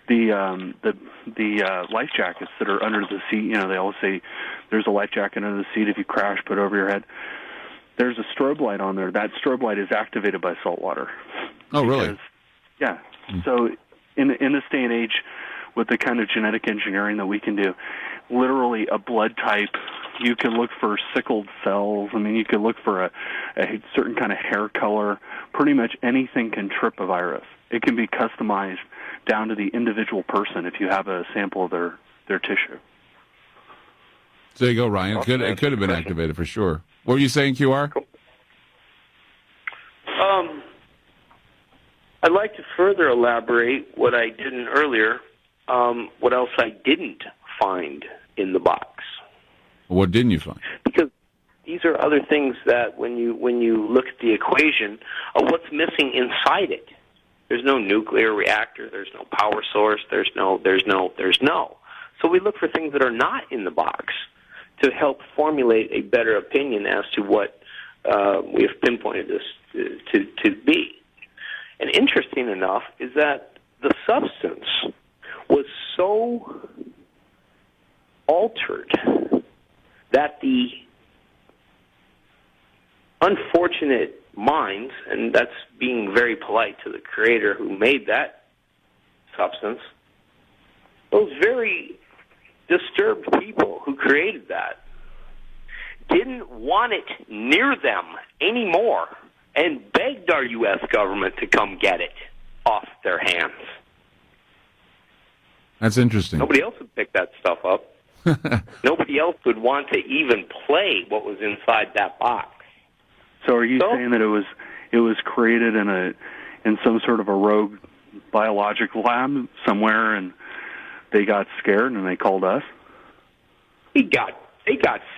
The life jackets that are under the seat. They always say there's a life jacket under the seat. If you crash, put it over your head. There's a strobe light on there. That strobe light is activated by salt water. Oh, really? Yeah. So in this day and age, with the kind of genetic engineering that we can do, literally a blood type, you can look for sickled cells. You can look for a certain kind of hair color. Pretty much anything can trip a virus. It can be customized down to the individual person if you have a sample of their tissue. So there you go, Ryan. It could have been activated for sure. What were you saying, QR? Cool. I'd like to further elaborate what I didn't earlier, what else I didn't find in the box. What didn't you find? Because these are other things that when you look at the equation of what's missing inside it, there's no nuclear reactor, there's no power source, there's no. So we look for things that are not in the box to help formulate a better opinion as to what we have pinpointed this to be. And interesting enough is that the substance was so altered that the unfortunate minds, and that's being very polite to the creator who made that substance, those very disturbed people who created that didn't want it near them anymore and begged our U.S. government to come get it off their hands. That's interesting. Nobody else would pick that stuff up. Nobody else would want to even play what was inside that box. So are you saying that it was created in some sort of a rogue biological lab somewhere, and they got scared and they called us? They got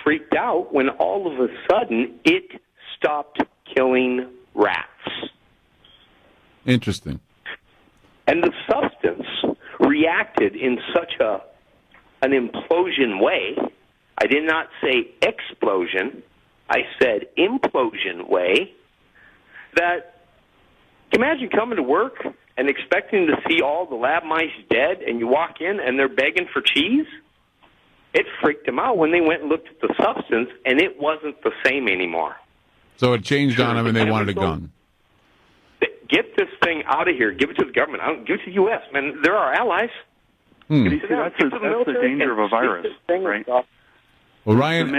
freaked out when all of a sudden it stopped killing rats. Interesting. And the substance reacted in such an implosion way. I did not say explosion. I said implosion way. That, imagine coming to work and expecting to see all the lab mice dead, and you walk in and they're begging for cheese. It freaked them out when they went and looked at the substance, and it wasn't the same anymore. So it changed on them, and they wanted it gone. Get this thing out of here. Give it to the government. Give it to the U.S. Man, they're our allies. See, that's the danger of a virus, right? Well, Ryan,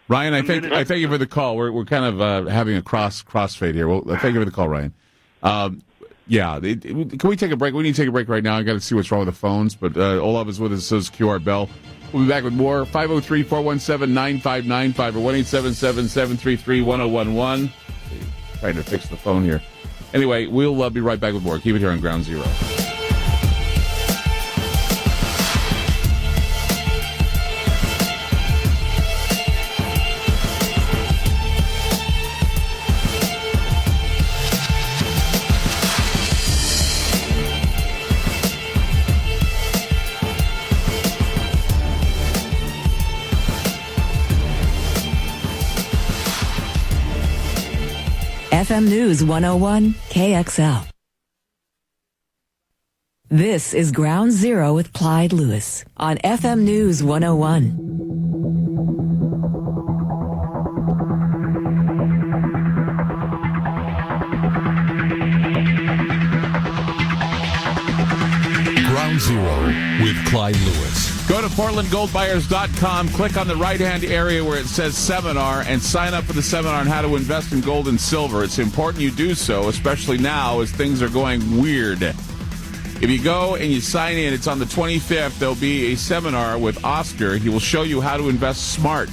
Ryan, I thank you for the call. We're kind of having a crossfade here. Well, thank you for the call, Ryan. Can we take a break? We need to take a break right now. I got to see what's wrong with the phones. But Olav is with us. So is QR Bell. We'll be back with more. 503-417-9595 or 1-877-733-1011. Trying to fix the phone here. Anyway, we'll be right back with more. Keep it here on Ground Zero. FM News 101 KXL. This is Ground Zero with Clyde Lewis on FM News 101. Ground Zero with Clyde Lewis. Go to PortlandGoldBuyers.com, click on the right-hand area where it says Seminar, and sign up for the seminar on how to invest in gold and silver. It's important you do so, especially now as things are going weird. If you go and you sign in, it's on the 25th. There'll be a seminar with Oscar. He will show you how to invest smart.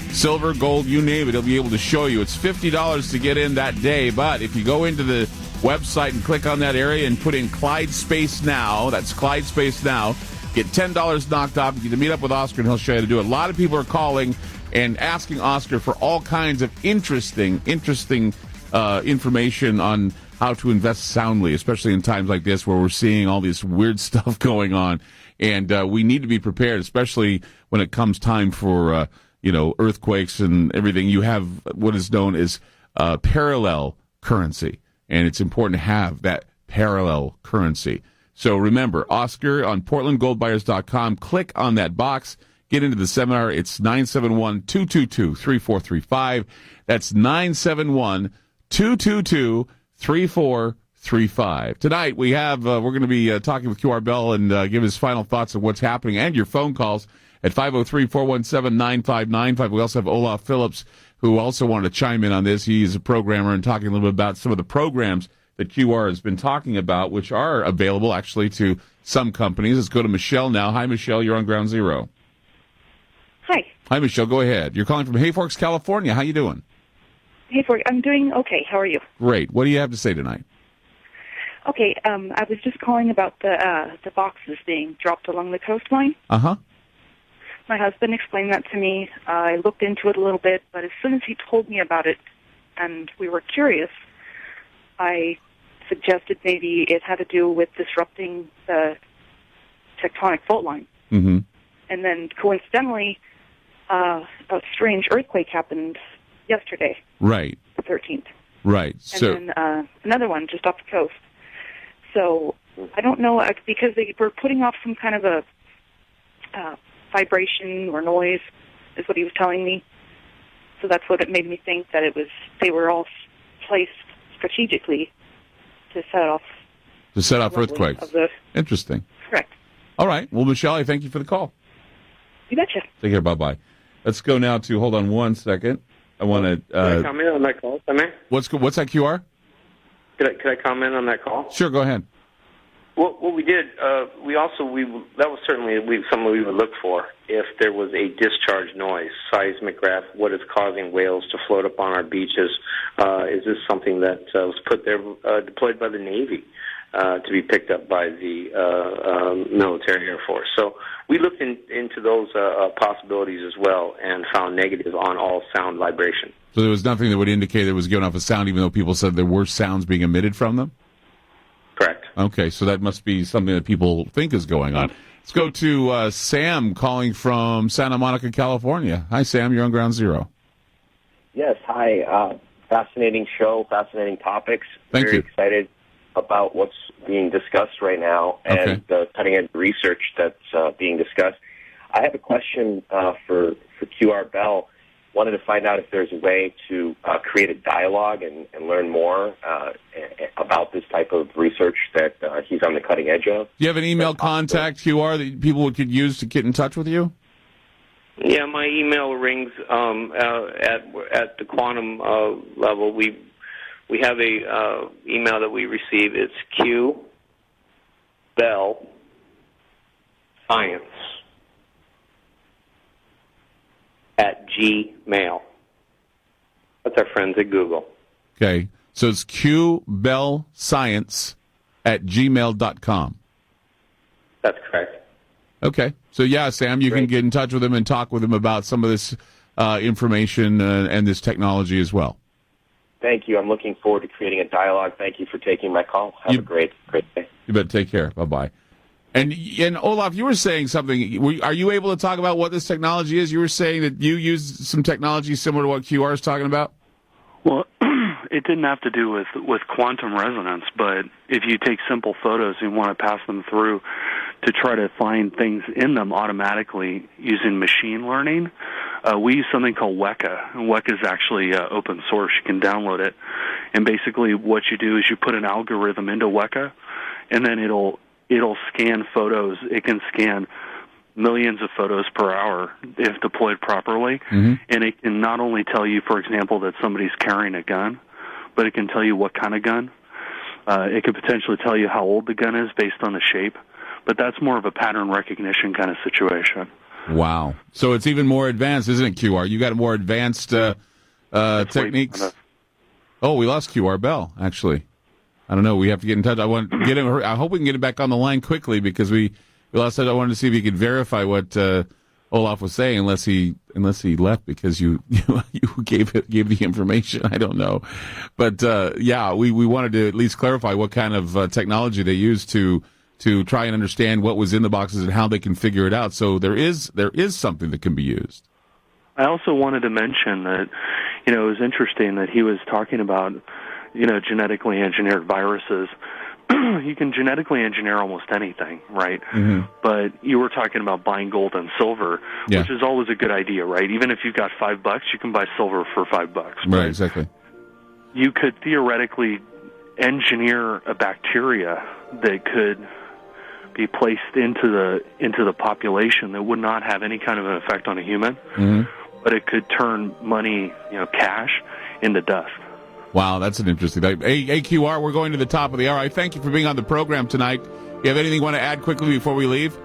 Silver, gold, you name it, he'll be able to show you. It's $50 to get in that day, but if you go into the website and click on that area and put in Clyde Space Now, that's Clyde Space Now, get $10 knocked off. You get to meet up with Oscar, and he'll show you how to do it. A lot of people are calling and asking Oscar for all kinds of interesting information on how to invest soundly, especially in times like this where we're seeing all this weird stuff going on. And we need to be prepared, especially when it comes time for, earthquakes and everything. You have what is known as parallel currency, and it's important to have that parallel currency. So remember, Oscar on PortlandGoldBuyers.com. Click on that box. Get into the seminar. It's 971-222-3435. That's 971-222-3435. Tonight we have we're going to be talking with QR Bell and give his final thoughts on what's happening and your phone calls at 503-417-9595. We also have Olaf Phillips, who also wanted to chime in on this. He's a programmer and talking a little bit about some of the programs that QR has been talking about, which are available actually to some companies. Let's go to Michelle now. Hi, Michelle. You're on Ground Zero. Hi. Hi, Michelle. Go ahead. You're calling from Hayforks, California. How you doing? Hayforks. I'm doing okay. How are you? Great. What do you have to say tonight? Okay. I was just calling about the boxes being dropped along the coastline. Uh-huh. My husband explained that to me. I looked into it a little bit, but as soon as he told me about it and we were curious, I suggested maybe it had to do with disrupting the tectonic fault line. Mm-hmm. And then coincidentally, a strange earthquake happened yesterday, Right. the 13th. Right. And then another one just off the coast. So I don't know, because they were putting off some kind of a vibration or noise, is what he was telling me. So that's what it made me think that they were all placed strategically to set off earthquakes. Interesting. Correct. All right. Well, Michelle, I thank you for the call. You betcha. Take care. Bye-bye. Let's go now to, hold on one second. I want to... Can I comment on that call, Sammy? What's that QR? Could I comment on that call? Sure, go ahead. What we did, that was certainly something we would look for if there was a discharge noise, seismograph, what is causing whales to float up on our beaches. Is this something that was put there, deployed by the Navy to be picked up by the military Air Force? So we looked into those possibilities as well and found negative on all sound vibration. So there was nothing that would indicate it was giving off a sound, even though people said there were sounds being emitted from them? Correct. Okay, so that must be something that people think is going on. Let's go to Sam calling from Santa Monica, California. Hi, Sam. You're on Ground Zero. Yes, hi. Fascinating show, fascinating topics. Thank Very you. excited about what's being discussed right now and the cutting-edge research that's being discussed. I have a question for QR Bell. Wanted to find out if there's a way to create a dialogue and learn more about this type of research that he's on the cutting edge of. Do you have an email contact, QR, that people could use to get in touch with you? Yeah, my email rings at the quantum level. We have a email that we receive. It's Q Bell Science at Gmail. That's our friends at Google. Okay, so it's qbellscience at gmail.com. That's correct. Okay, so yeah, Sam, you can get in touch with him and talk with him about some of this information and this technology as well. Thank you. I'm looking forward to creating a dialogue. Thank you for taking my call. Have a great day. You better take care. Bye-bye. And Olaf, you were saying something. Are you able to talk about what this technology is? You were saying that you use some technology similar to what QR is talking about? Well, it didn't have to do with quantum resonance, but if you take simple photos and want to pass them through to try to find things in them automatically using machine learning, we use something called Weka. And Weka is actually open source. You can download it. And basically what you do is you put an algorithm into Weka, and then it'll scan photos. It can scan millions of photos per hour if deployed properly. Mm-hmm. And it can not only tell you, for example, that somebody's carrying a gun, but it can tell you what kind of gun. It could potentially tell you how old the gun is based on the shape. But that's more of a pattern recognition kind of situation. Wow. So it's even more advanced, isn't it, QR? You got more advanced techniques? Oh, we lost QR Bell, actually. I don't know. We have to get in touch. I hope we can get it back on the line quickly because we lost it. I wanted to see if you could verify what Olaf was saying, unless he left because you gave the information. I don't know, but we wanted to at least clarify what kind of technology they use to try and understand what was in the boxes and how they can figure it out. So there is something that can be used. I also wanted to mention that, it was interesting that he was talking about, genetically engineered viruses. You can genetically engineer almost anything, right? Mm-hmm. But you were talking about buying gold and silver, which is always a good idea, right? Even if you've got $5, you can buy silver for $5. Right, exactly. You could theoretically engineer a bacteria that could be placed into the population that would not have any kind of an effect on a human, but it could turn money, cash, into dust. Wow, that's an interesting thing. AQR, we're going to the top of the hour. I thank you for being on the program tonight. You have anything you want to add quickly before we leave?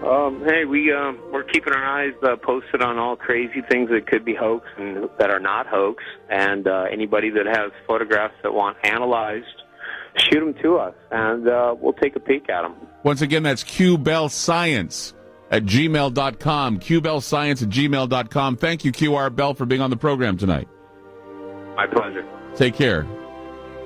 Hey, we're keeping our eyes posted on all crazy things that could be hoax and that are not hoax. And anybody that has photographs that want analyzed, shoot them to us, and we'll take a peek at them. Once again, that's qbellscience@gmail.com. qbellscience@gmail.com. Thank you, QR Bell, for being on the program tonight. My pleasure. Take care.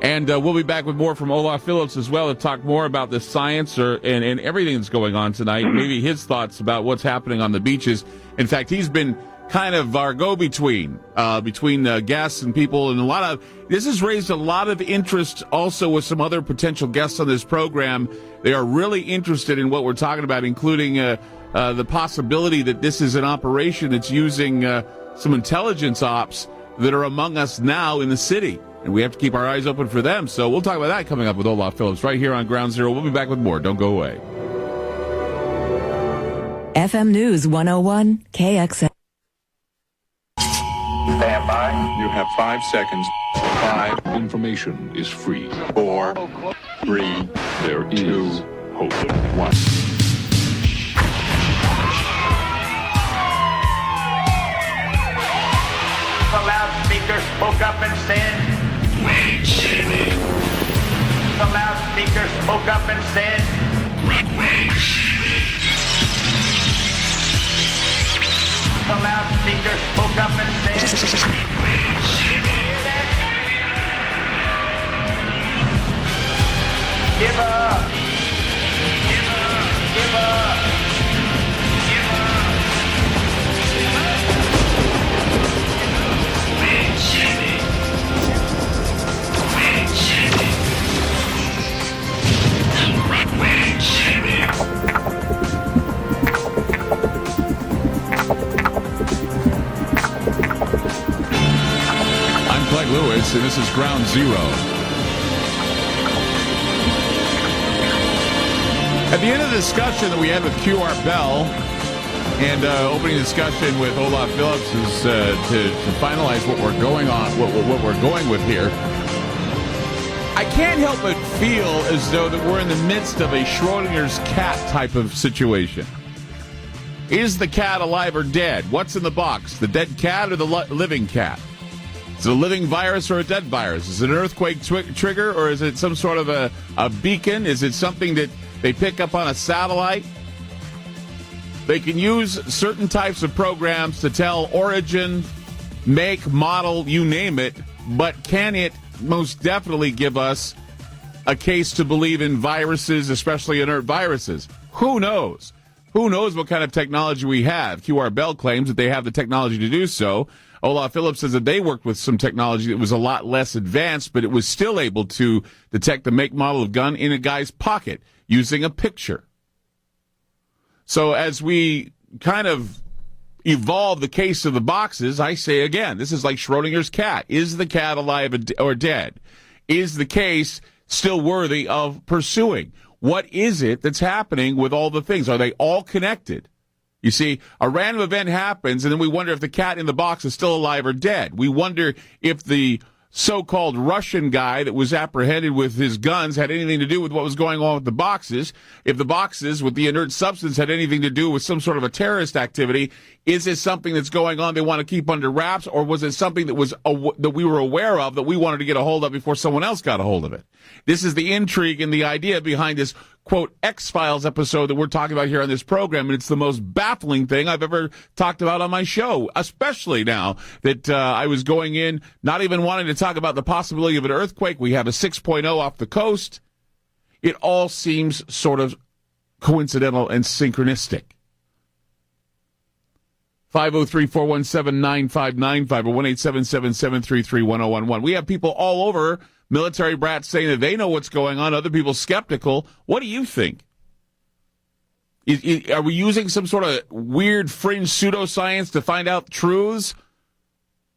And we'll be back with more from Olaf Phillips as well to talk more about the science and everything that's going on tonight. Maybe his thoughts about what's happening on the beaches. In fact, he's been kind of our go-between between guests and people. And this has raised a lot of interest also with some other potential guests on this program. They are really interested in what we're talking about, including the possibility that this is an operation that's using some intelligence ops that are among us now in the city, and we have to keep our eyes open for them. So we'll talk about that coming up with Olaf Phillips right here on Ground Zero. We'll be back with more. Don't go away. FM News 101 KXN. Stand by. You have 5 seconds. 5. Information is free. 4, 3, there is hope. 1. The loudspeaker spoke up and said, Wait, Jimmy. The loudspeaker spoke up and said, Wait, Jimmy. The loudspeaker spoke up and said, Wait, Jimmy. Give up. Give up. Give up. Give up. I'm Clyde Lewis, and this is Ground Zero. At the end of the discussion that we had with QR Bell and opening discussion with Olaf Phillips is to finalize what we're going on, what we're going with here. I can't help but feel as though that we're in the midst of a Schrodinger's cat type of situation. Is the cat alive or dead? What's in the box? The dead cat or the living cat? Is it a living virus or a dead virus? Is it an earthquake trigger, or is it some sort of a beacon? Is it something that they pick up on a satellite? They can use certain types of programs to tell origin, make, model, you name it, but can it most definitely give us a case to believe in viruses, especially inert viruses? Who knows? Who knows what kind of technology we have? QR Bell claims that they have the technology to do so. Olaf Phillips says that they worked with some technology that was a lot less advanced, but it was still able to detect the make, model of gun in a guy's pocket using a picture. So as we kind of evolve the case of the boxes, I say again, this is like Schrodinger's cat. Is the cat alive or dead? Is the case still worthy of pursuing? What is it that's happening with all the things? Are they all connected? You see, a random event happens, and then we wonder if the cat in the box is still alive or dead. We wonder if the so-called Russian guy that was apprehended with his guns had anything to do with what was going on with the boxes. If the boxes with the inert substance had anything to do with some sort of a terrorist activity, is it something that's going on they want to keep under wraps, or was it something that was that we were aware of that we wanted to get a hold of before someone else got a hold of it? This is the intrigue and the idea behind this quote, X-Files episode that we're talking about here on this program, and it's the most baffling thing I've ever talked about on my show, especially now that I was going in, not even wanting to talk about the possibility of an earthquake. We have a 6.0 off the coast. It all seems sort of coincidental and synchronistic. 503-417-9595 or 1-877-733-1011. We have people all over, military brats, saying that they know what's going on, other people skeptical. What do you think? Are we using some sort of weird fringe pseudoscience to find out truths?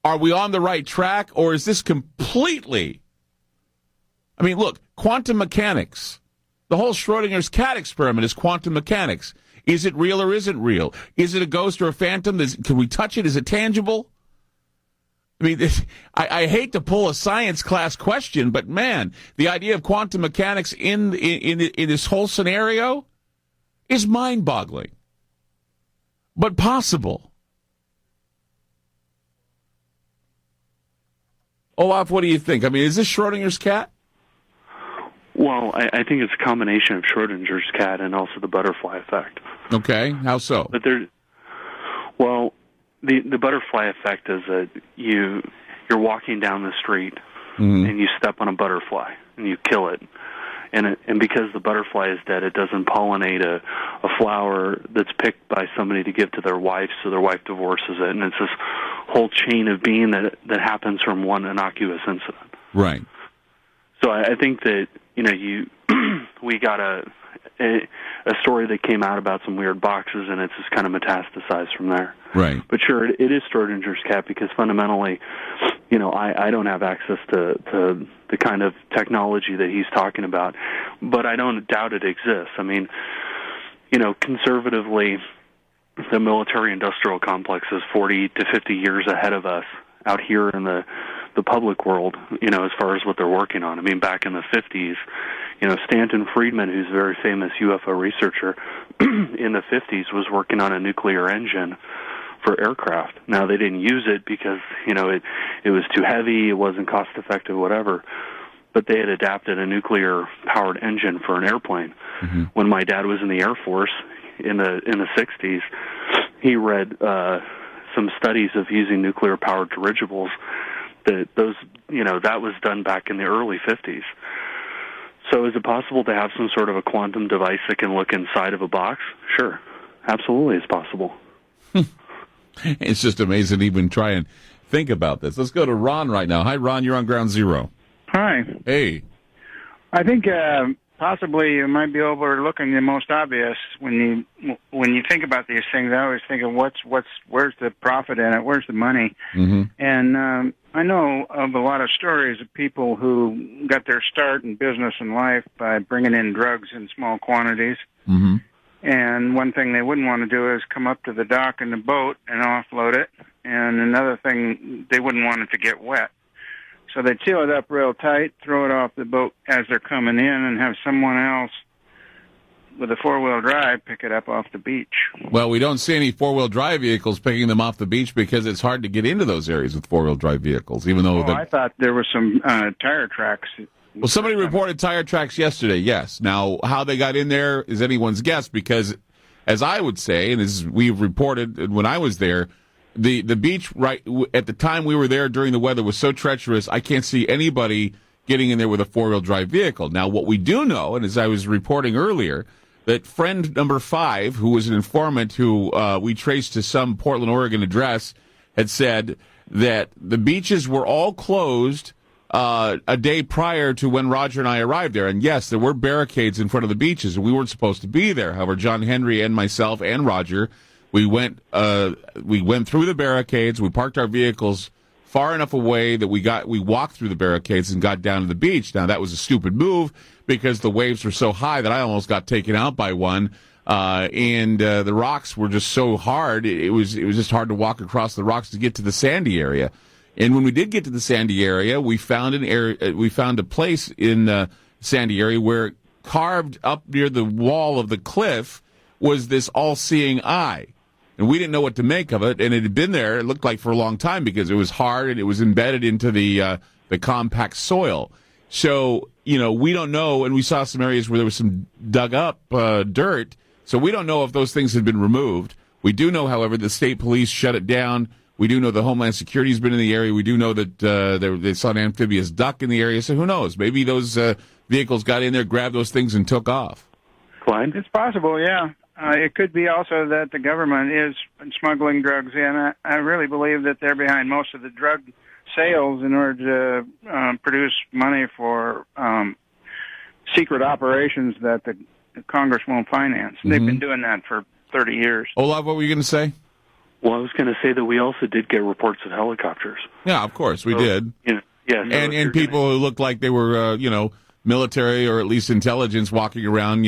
Are we on the right track, or is this completely... I mean, look, quantum mechanics. The whole Schrodinger's cat experiment is quantum mechanics. Is it real or isn't real? Is it a ghost or a phantom? Can we touch it? Is it tangible? I mean, I hate to pull a science class question, but man, the idea of quantum mechanics in this whole scenario is mind-boggling, but possible. Olaf, what do you think? I mean, is this Schrodinger's cat? Well, I think it's a combination of Schrodinger's cat and also the butterfly effect. Okay, how so? But the butterfly effect is that you're walking down the street and you step on a butterfly and you kill it, and because the butterfly is dead, it doesn't pollinate a flower that's picked by somebody to give to their wife, so their wife divorces it, and it's this whole chain of being that happens from one innocuous incident. Right. So I think that we got a story that came out about some weird boxes, and it's just kind of metastasized from there. Right. But sure, it is Schrodinger's cat because fundamentally, I don't have access to the kind of technology that he's talking about, but I don't doubt it exists. I mean, conservatively, the military-industrial complex is 40 to 50 years ahead of us out here in the public world, as far as what they're working on. I mean, back in the 50s, Stanton Friedman, who's a very famous UFO researcher, in the 50s was working on a nuclear engine for aircraft. Now, they didn't use it because, it was too heavy, it wasn't cost-effective, whatever, but they had adapted a nuclear-powered engine for an airplane. Mm-hmm. When my dad was in the Air Force in the 60s, he read some studies of using nuclear-powered dirigibles. That was done back in the early 50s. So is it possible to have some sort of a quantum device that can look inside of a box? Sure. Absolutely, it's possible. It's just amazing to even try and think about this. Let's go to Ron right now. Hi, Ron. You're on Ground Zero. Hi. Hey. I think possibly you might be overlooking the most obvious when you think about these things. I always think of where's the profit in it, where's the money, and I know of a lot of stories of people who got their start in business and life by bringing in drugs in small quantities. Mm-hmm. And one thing they wouldn't want to do is come up to the dock in the boat and offload it. And another thing, they wouldn't want it to get wet. So they seal it up real tight, throw it off the boat as they're coming in, and have someone else with a four-wheel drive pick it up off the beach. Well, we don't see any four-wheel drive vehicles picking them off the beach because it's hard to get into those areas with four-wheel drive vehicles, even though... I thought there were some tire tracks. Well, somebody reported tire tracks yesterday, yes. Now, how they got in there is anyone's guess because, as I would say, and as we've reported when I was there, the beach right at the time we were there during the weather was so treacherous, I can't see anybody getting in there with a four-wheel drive vehicle. Now, what we do know, and as I was reporting earlier, that friend number 5, who was an informant who we traced to some Portland, Oregon address, had said that the beaches were all closed a day prior to when Roger and I arrived there. And yes, there were barricades in front of the beaches, and we weren't supposed to be there. However, John Henry and myself and Roger, we went through the barricades. We parked our vehicles far enough away that we walked through the barricades and got down to the beach. Now, that was a stupid move because the waves were so high that I almost got taken out by one. And the rocks were just so hard. It was just hard to walk across the rocks to get to the sandy area. And when we did get to the sandy area, we found a place in the sandy area where carved up near the wall of the cliff was this all-seeing eye. And we didn't know what to make of it, and it had been there, it looked like, for a long time because it was hard and it was embedded into the compact soil. So, we don't know, and we saw some areas where there was some dug up dirt, so we don't know if those things had been removed. We do know, however, the state police shut it down. We do know the Homeland Security has been in the area. We do know that they saw an amphibious duck in the area, so who knows? Maybe those vehicles got in there, grabbed those things, and took off. Clyde? It's possible, yeah. It could be also that the government is smuggling drugs in. I really believe that they're behind most of the drug sales in order to produce money for secret operations that the Congress won't finance. Mm-hmm. They've been doing that for 30 years. Olaf, what were you going to say? Well, I was going to say that we also did get reports of helicopters. Yeah, of course, we did. Yes, and people who looked like they were, military or at least intelligence walking around,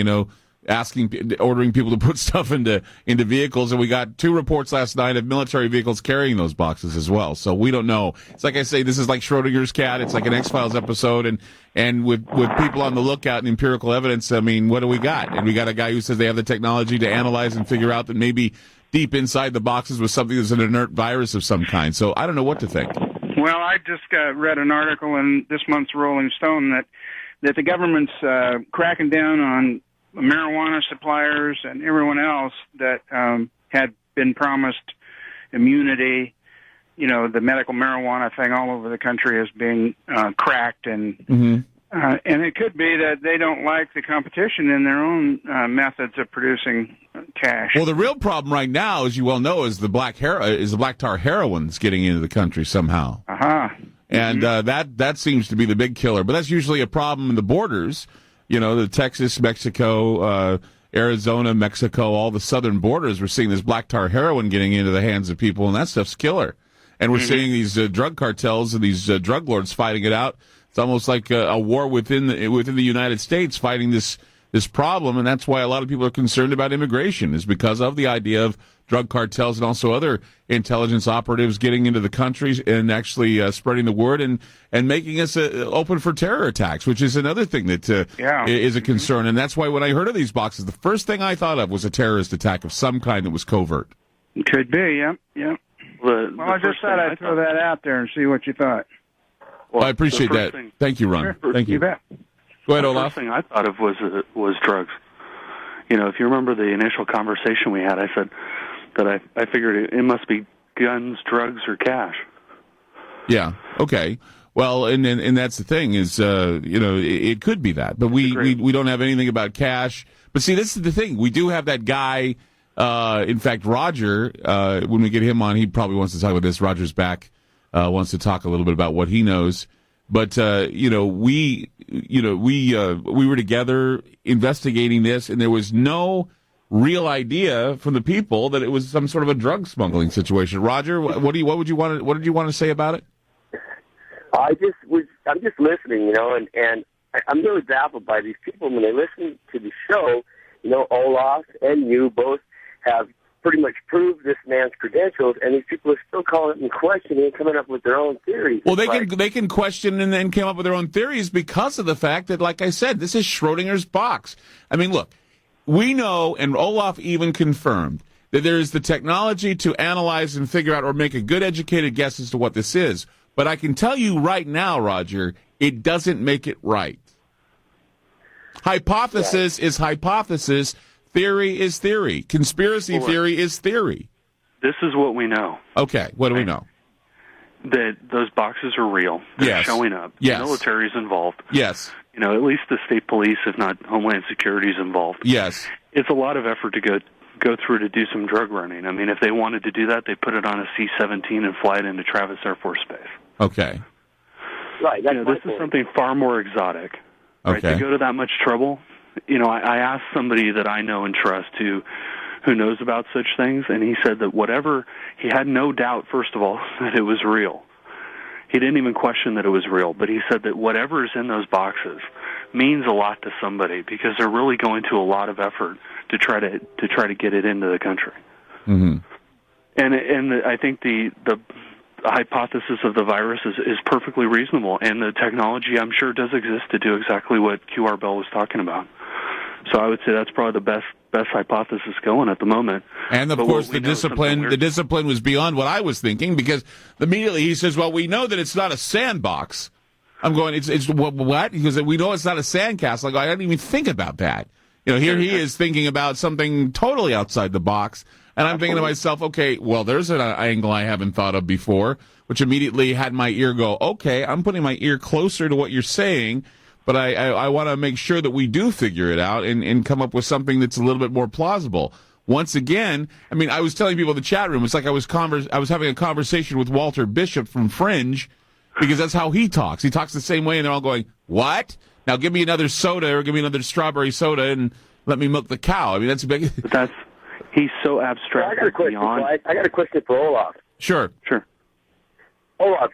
ordering people to put stuff into vehicles. And we got 2 reports last night of military vehicles carrying those boxes as well. So we don't know. It's like I say, this is like Schrodinger's cat. It's like an X-Files episode. And with people on the lookout and empirical evidence, I mean, what do we got? And we got a guy who says they have the technology to analyze and figure out that maybe deep inside the boxes was something that's an inert virus of some kind. So I don't know what to think. Well, I just read an article in this month's Rolling Stone that the government's cracking down on marijuana suppliers and everyone else that had been promised immunity. The medical marijuana thing all over the country is being cracked, and it could be that they don't like the competition in their own methods of producing cash. Well, the real problem right now, as you well know, is the black tar heroin that's getting into the country somehow. And that seems to be the big killer. But that's usually a problem in the borders. The Texas, Mexico, Arizona, Mexico, all the southern borders. We're seeing this black tar heroin getting into the hands of people, and that stuff's killer. And we're seeing these drug cartels and these drug lords fighting it out. It's almost like a war within the United States fighting this problem, and that's why a lot of people are concerned about immigration, is because of the idea of drug cartels and also other intelligence operatives getting into the country and actually spreading the word and making us open for terror attacks, which is another thing that is a concern. And that's why when I heard of these boxes, the first thing I thought of was a terrorist attack of some kind that was covert. Could be, yeah. Well, I just thought I'd throw that out there and see what you thought. Well, I appreciate that. Thank you, Ron. Sure. Thank you. You bet. Go ahead, the Olaf. first thing I thought of was drugs. If you remember the initial conversation we had, I said that I figured it must be guns, drugs, or cash. Yeah. Okay. Well, and that's the thing is, it could be that, but we don't have anything about cash. But see, this is the thing. We do have that guy. In fact, Roger, when we get him on, he probably wants to talk about this. Roger's back, wants to talk a little bit about what he knows. But we were together investigating this, and there was no real idea from the people that it was some sort of a drug smuggling situation. Roger, what did you want to say about it? I'm just listening, and I'm really baffled by these people when they listen to the show. Olaf and you both have pretty much proved this man's credentials, and these people are still calling and questioning and coming up with their own theories. Well, they can question and then come up with their own theories because of the fact that, like I said, this is Schrodinger's box. I mean, look, we know, and Olaf even confirmed, that there is the technology to analyze and figure out or make a good educated guess as to what this is. But I can tell you right now, Roger, it doesn't make it right. Hypothesis is hypothesis. Theory is theory. Conspiracy theory is theory. This is what we know. Okay, what do we know? That those boxes are real. They're showing up. Yes. The military's involved. Yes. At least the state police, if not Homeland Security's involved. Yes. It's a lot of effort to go through to do some drug running. I mean, if they wanted to do that, they put it on a C-17 and fly it into Travis Air Force Base. Okay. Right. That's this is something far more exotic. Right? Okay. To go to that much trouble. I asked somebody that I know and trust who knows about such things, and he said that he had no doubt, first of all, that it was real. He didn't even question that it was real, but he said that whatever is in those boxes means a lot to somebody because they're really going to a lot of effort to try to get it into the country. Mm-hmm. And I think the hypothesis of the virus is perfectly reasonable, and the technology, I'm sure, does exist to do exactly what QR Bell was talking about. So I would say that's probably the best hypothesis going at the moment. And of course, the discipline was beyond what I was thinking, because immediately he says, "Well, we know that it's not a sandbox." I'm going, it's what? Because we know it's not a sandcastle. I go, I didn't even think about that. Here he is thinking about something totally outside the box. And I'm thinking to myself, okay, well, there's an angle I haven't thought of before, which immediately had my ear go, okay, I'm putting my ear closer to what you're saying, but I want to make sure that we do figure it out and come up with something that's a little bit more plausible. Once again, I mean, I was telling people in the chat room, it's like I was having a conversation with Walter Bishop from Fringe, because that's how he talks. He talks the same way, and they're all going, what? Now give me another soda or give me another strawberry soda and let me milk the cow. I mean, that's big. He's so abstract. I got a question. I got a question for Olaf. Sure. Olaf,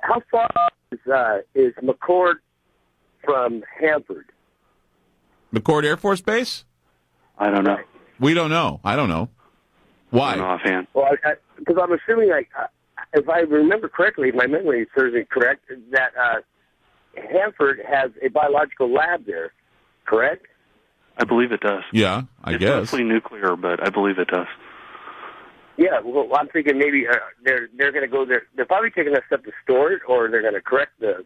how far is McCord from Hanford? McCord Air Force Base? I don't know. We don't know. I don't know. Why? I don't know offhand. Well, because I'm assuming, if I remember correctly, if my memory serves me correct, that Hanford has a biological lab there, correct? I believe it does. Yeah, I guess. It's mostly nuclear, but I believe it does. Yeah, well, I'm thinking maybe they're going to go there. They're probably taking a step to store it, or they're going to correct the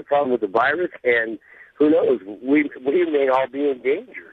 problem with the virus. And who knows? We may all be in danger.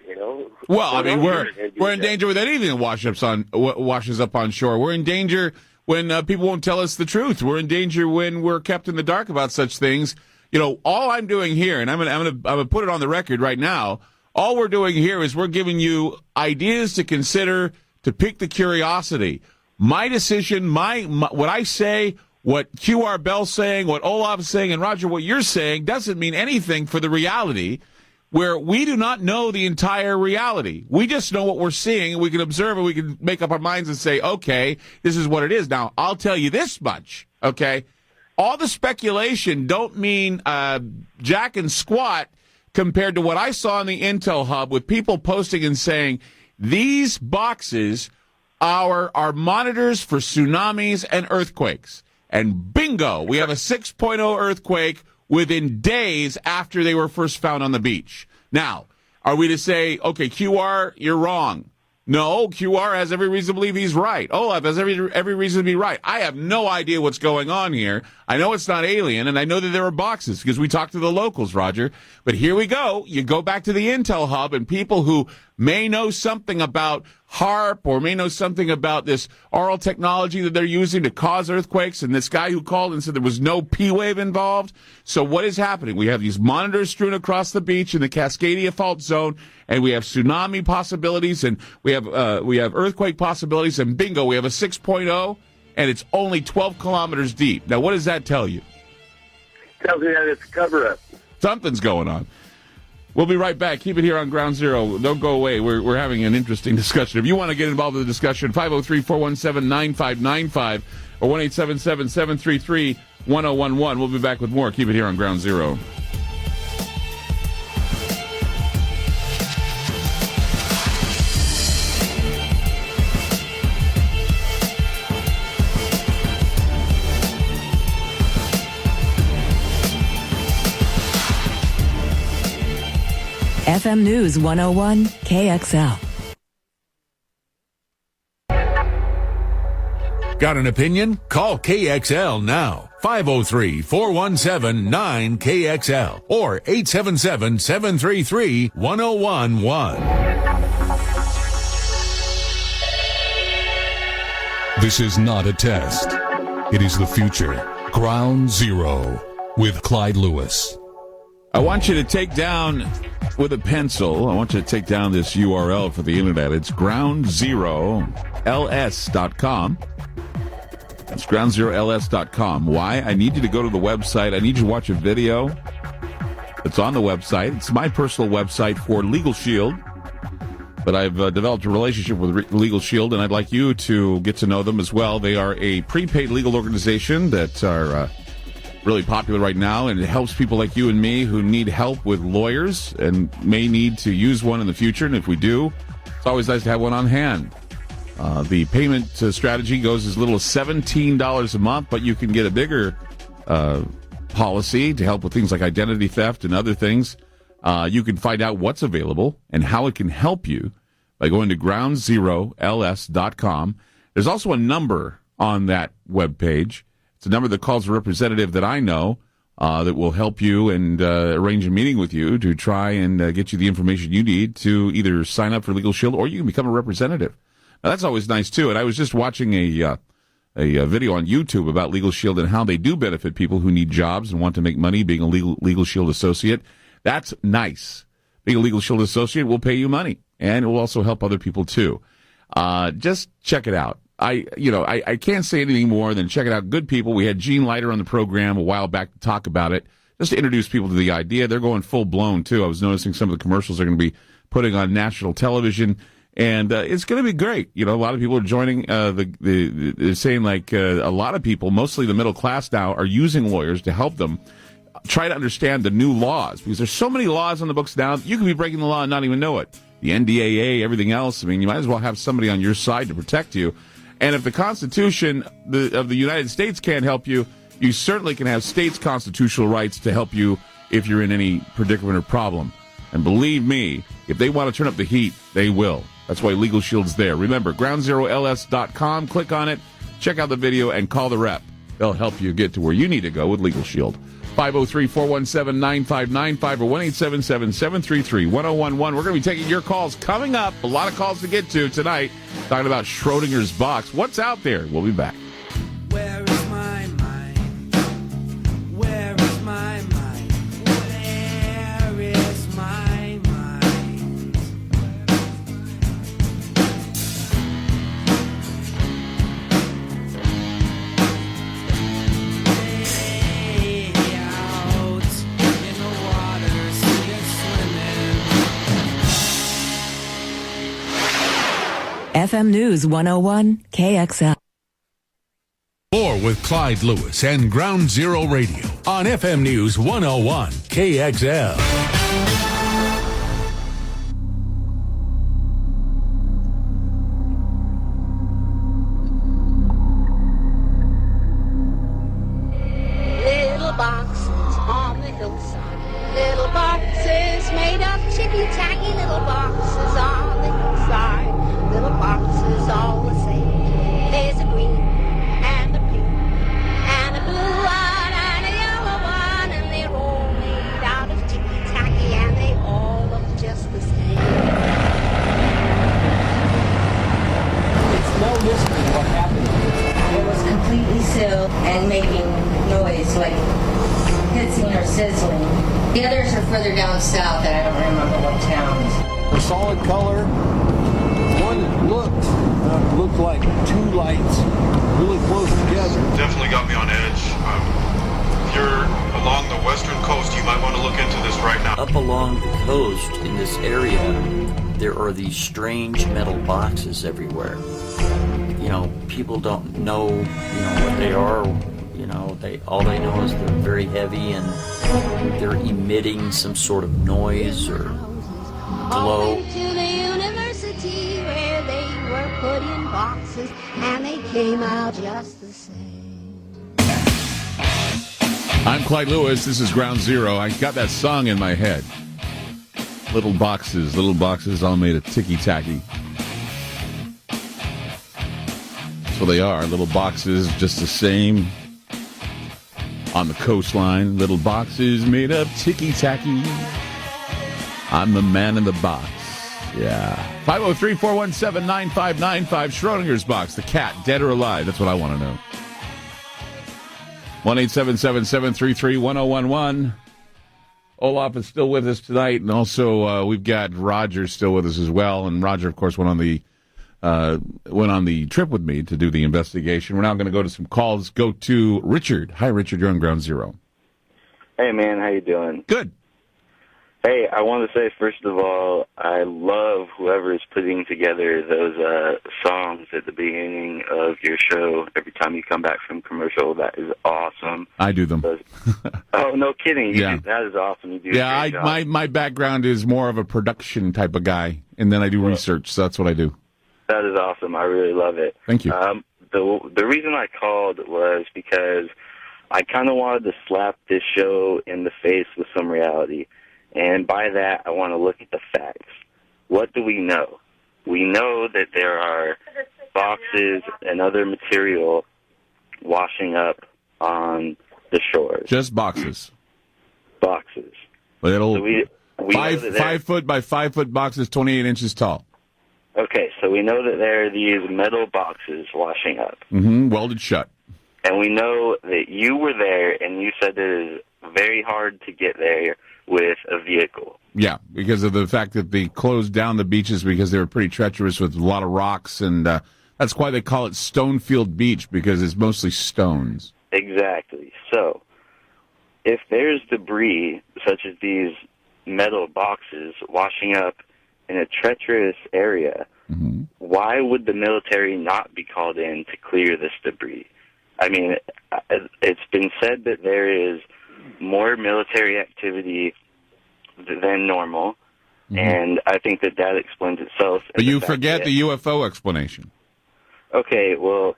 Well, I mean, we're in danger with anything that washes up on shore. We're in danger when people won't tell us the truth. We're in danger when we're kept in the dark about such things. All I'm doing here, and I'm gonna put it on the record right now. All we're doing here is we're giving you ideas to consider, to pique the curiosity. My decision, my what I say, what QR Bell's saying, what Olaf's saying, and Roger, what you're saying doesn't mean anything for the reality, where we do not know the entire reality. We just know what we're seeing, and we can observe and we can make up our minds and say, okay, this is what it is. Now, I'll tell you this much, okay? All the speculation don't mean jack and squat compared to what I saw in the Intel Hub with people posting and saying, these boxes are monitors for tsunamis and earthquakes. And bingo, we have a 6.0 earthquake within days after they were first found on the beach. Now, are we to say, okay, QR, you're wrong? No, QR has every reason to believe he's right. Olaf has every reason to be right. I have no idea what's going on here. I know it's not alien, and I know that there are boxes because we talked to the locals, Roger. But here we go. You go back to the Intel Hub, and people who may know something about HARP or may know something about this oral technology that they're using to cause earthquakes, and this guy who called and said there was no P-wave involved. So what is happening? We have these monitors strewn across the beach in the Cascadia Fault Zone, and we have tsunami possibilities, and we have earthquake possibilities, and bingo, we have a 6.0, and it's only 12 kilometers deep. Now, what does that tell you? Tells me that it's a cover-up. Something's going on. We'll be right back. Keep it here on Ground Zero. Don't go away. We're having an interesting discussion. If you want to get involved in the discussion, 503-417-9595 or 1-877-733-1011. We'll be back with more. Keep it here on Ground Zero. FM News 101 KXL. Got an opinion? Call KXL now. 503-417-9KXL or 877-733-1011. This is not a test. It is the future. Ground Zero with Clyde Lewis. I want you to take down with a pencil, I want you to take down this URL for the internet. It's groundzerols.com. It's groundzerols.com. Why? I need you to go to the website. I need you to watch a video. It's on the website. It's my personal website for Legal Shield. But I've developed a relationship with Legal Shield, and I'd like you to get to know them as well. They are a prepaid legal organization that are really popular right now, and it helps people like you and me who need help with lawyers and may need to use one in the future. And if we do, it's always nice to have one on hand. The payment strategy goes as little as $17 a month, but you can get a bigger policy to help with things like identity theft and other things. You can find out what's available and how it can help you by going to groundzerols.com. There's also a number on that webpage. It's a number that calls a representative that I know that will help you and arrange a meeting with you to try and get you the information you need to either sign up for Legal Shield or you can become a representative. Now, that's always nice, too. And I was just watching a video on YouTube about Legal Shield and how they do benefit people who need jobs and want to make money being a Legal Shield associate. That's nice. Being a Legal Shield associate will pay you money, and it will also help other people, too. Just check it out. I can't say anything more than check it out. Good people. We had Gene Leiter on the program a while back to talk about it, just to introduce people to the idea. They're going full blown, too. I was noticing some of the commercials they're going to be putting on national television, and it's going to be great. A lot of people are joining. They're saying a lot of people, mostly the middle class now, are using lawyers to help them try to understand the new laws, because there's so many laws on the books now. You can be breaking the law and not even know it. The NDAA, everything else. I mean, you might as well have somebody on your side to protect you. And if the Constitution of the United States can't help you, you certainly can have states' constitutional rights to help you if you're in any predicament or problem. And believe me, if they want to turn up the heat, they will. That's why Legal Shield's there. Remember, groundzerols.com. Click on it, check out the video, and call the rep. They'll help you get to where you need to go with Legal Shield. 503-417-9595 or 1-877-733-1011. We're going to be taking your calls coming up. A lot of calls to get to tonight. Talking about Schrodinger's box. What's out there? We'll be back. Where is my mind? Where is my mind? Where is my mind? Way out in the water, see it swimming. FM News 101 KXL. More with Clyde Lewis and Ground Zero Radio on FM News 101 KXL. Little boxes on the hillside. Little boxes made of ticky-tacky. Little boxes on the hillside. Little boxes all the same. There's a green and a pink and a blue one and a yellow one, and they're all made out of ticky-tacky, and they all look just the same. It's no mystery what happened. It was completely sealed and making noise like hissing or sizzling. The others are further down south, and I don't remember what towns. A solid color. One looked like two lights really close together. Definitely got me on edge. If you're along the western coast, you might want to look into this right now. Up along the coast in this area, there are these strange metal boxes everywhere. People don't know, what they are. All they know is they're very heavy and they're emitting some sort of noise or glow. To the university where they were put in boxes, and they came out just the same. I'm Clyde Lewis. This is Ground Zero. I got that song in my head. Little boxes all made of ticky-tacky. That's what they are. Little boxes, just the same. On the coastline, little boxes made of ticky-tacky. I'm the man in the box. Yeah. 503-417-9595. Schrodinger's box. The cat, dead or alive? That's what I want to know. 1-877-733-1011. Olaf is still with us tonight, and also we've got Roger still with us as well. And Roger, of course, went on the trip with me to do the investigation. We're now going to go to some calls. Go to Richard. Hi, Richard. You're on Ground Zero. Hey, man. How you doing? Good. Hey, I want to say, first of all, I love whoever is putting together those songs at the beginning of your show every time you come back from commercial. That is awesome. I do them. Oh, no kidding. Yeah. That is awesome. You do a Yeah, great job. my background is more of a production type of guy, and then I do research, so that's what I do. That is awesome. I really love it. Thank you. The reason I called was because I kind of wanted to slap this show in the face with some reality. And by that, I want to look at the facts. What do we know? We know that there are boxes and other material washing up on the shores. Just boxes. Boxes. Little So we 5 foot by 5 foot boxes, 28 inches tall. Okay, so we know that there are these metal boxes washing up. Mm-hmm. Welded shut. And we know that you were there, and you said that it is very hard to get there with a vehicle. Yeah, because of the fact that they closed down the beaches because they were pretty treacherous with a lot of rocks, and that's why they call it Stonefield Beach, because it's mostly stones. Exactly. So, if there's debris, such as these metal boxes, washing up in a treacherous area, why would the military not be called in to clear this debris? I mean, it's been said that there is more military activity than normal, and I think that that explains itself. But you forget the UFO explanation. Okay, well,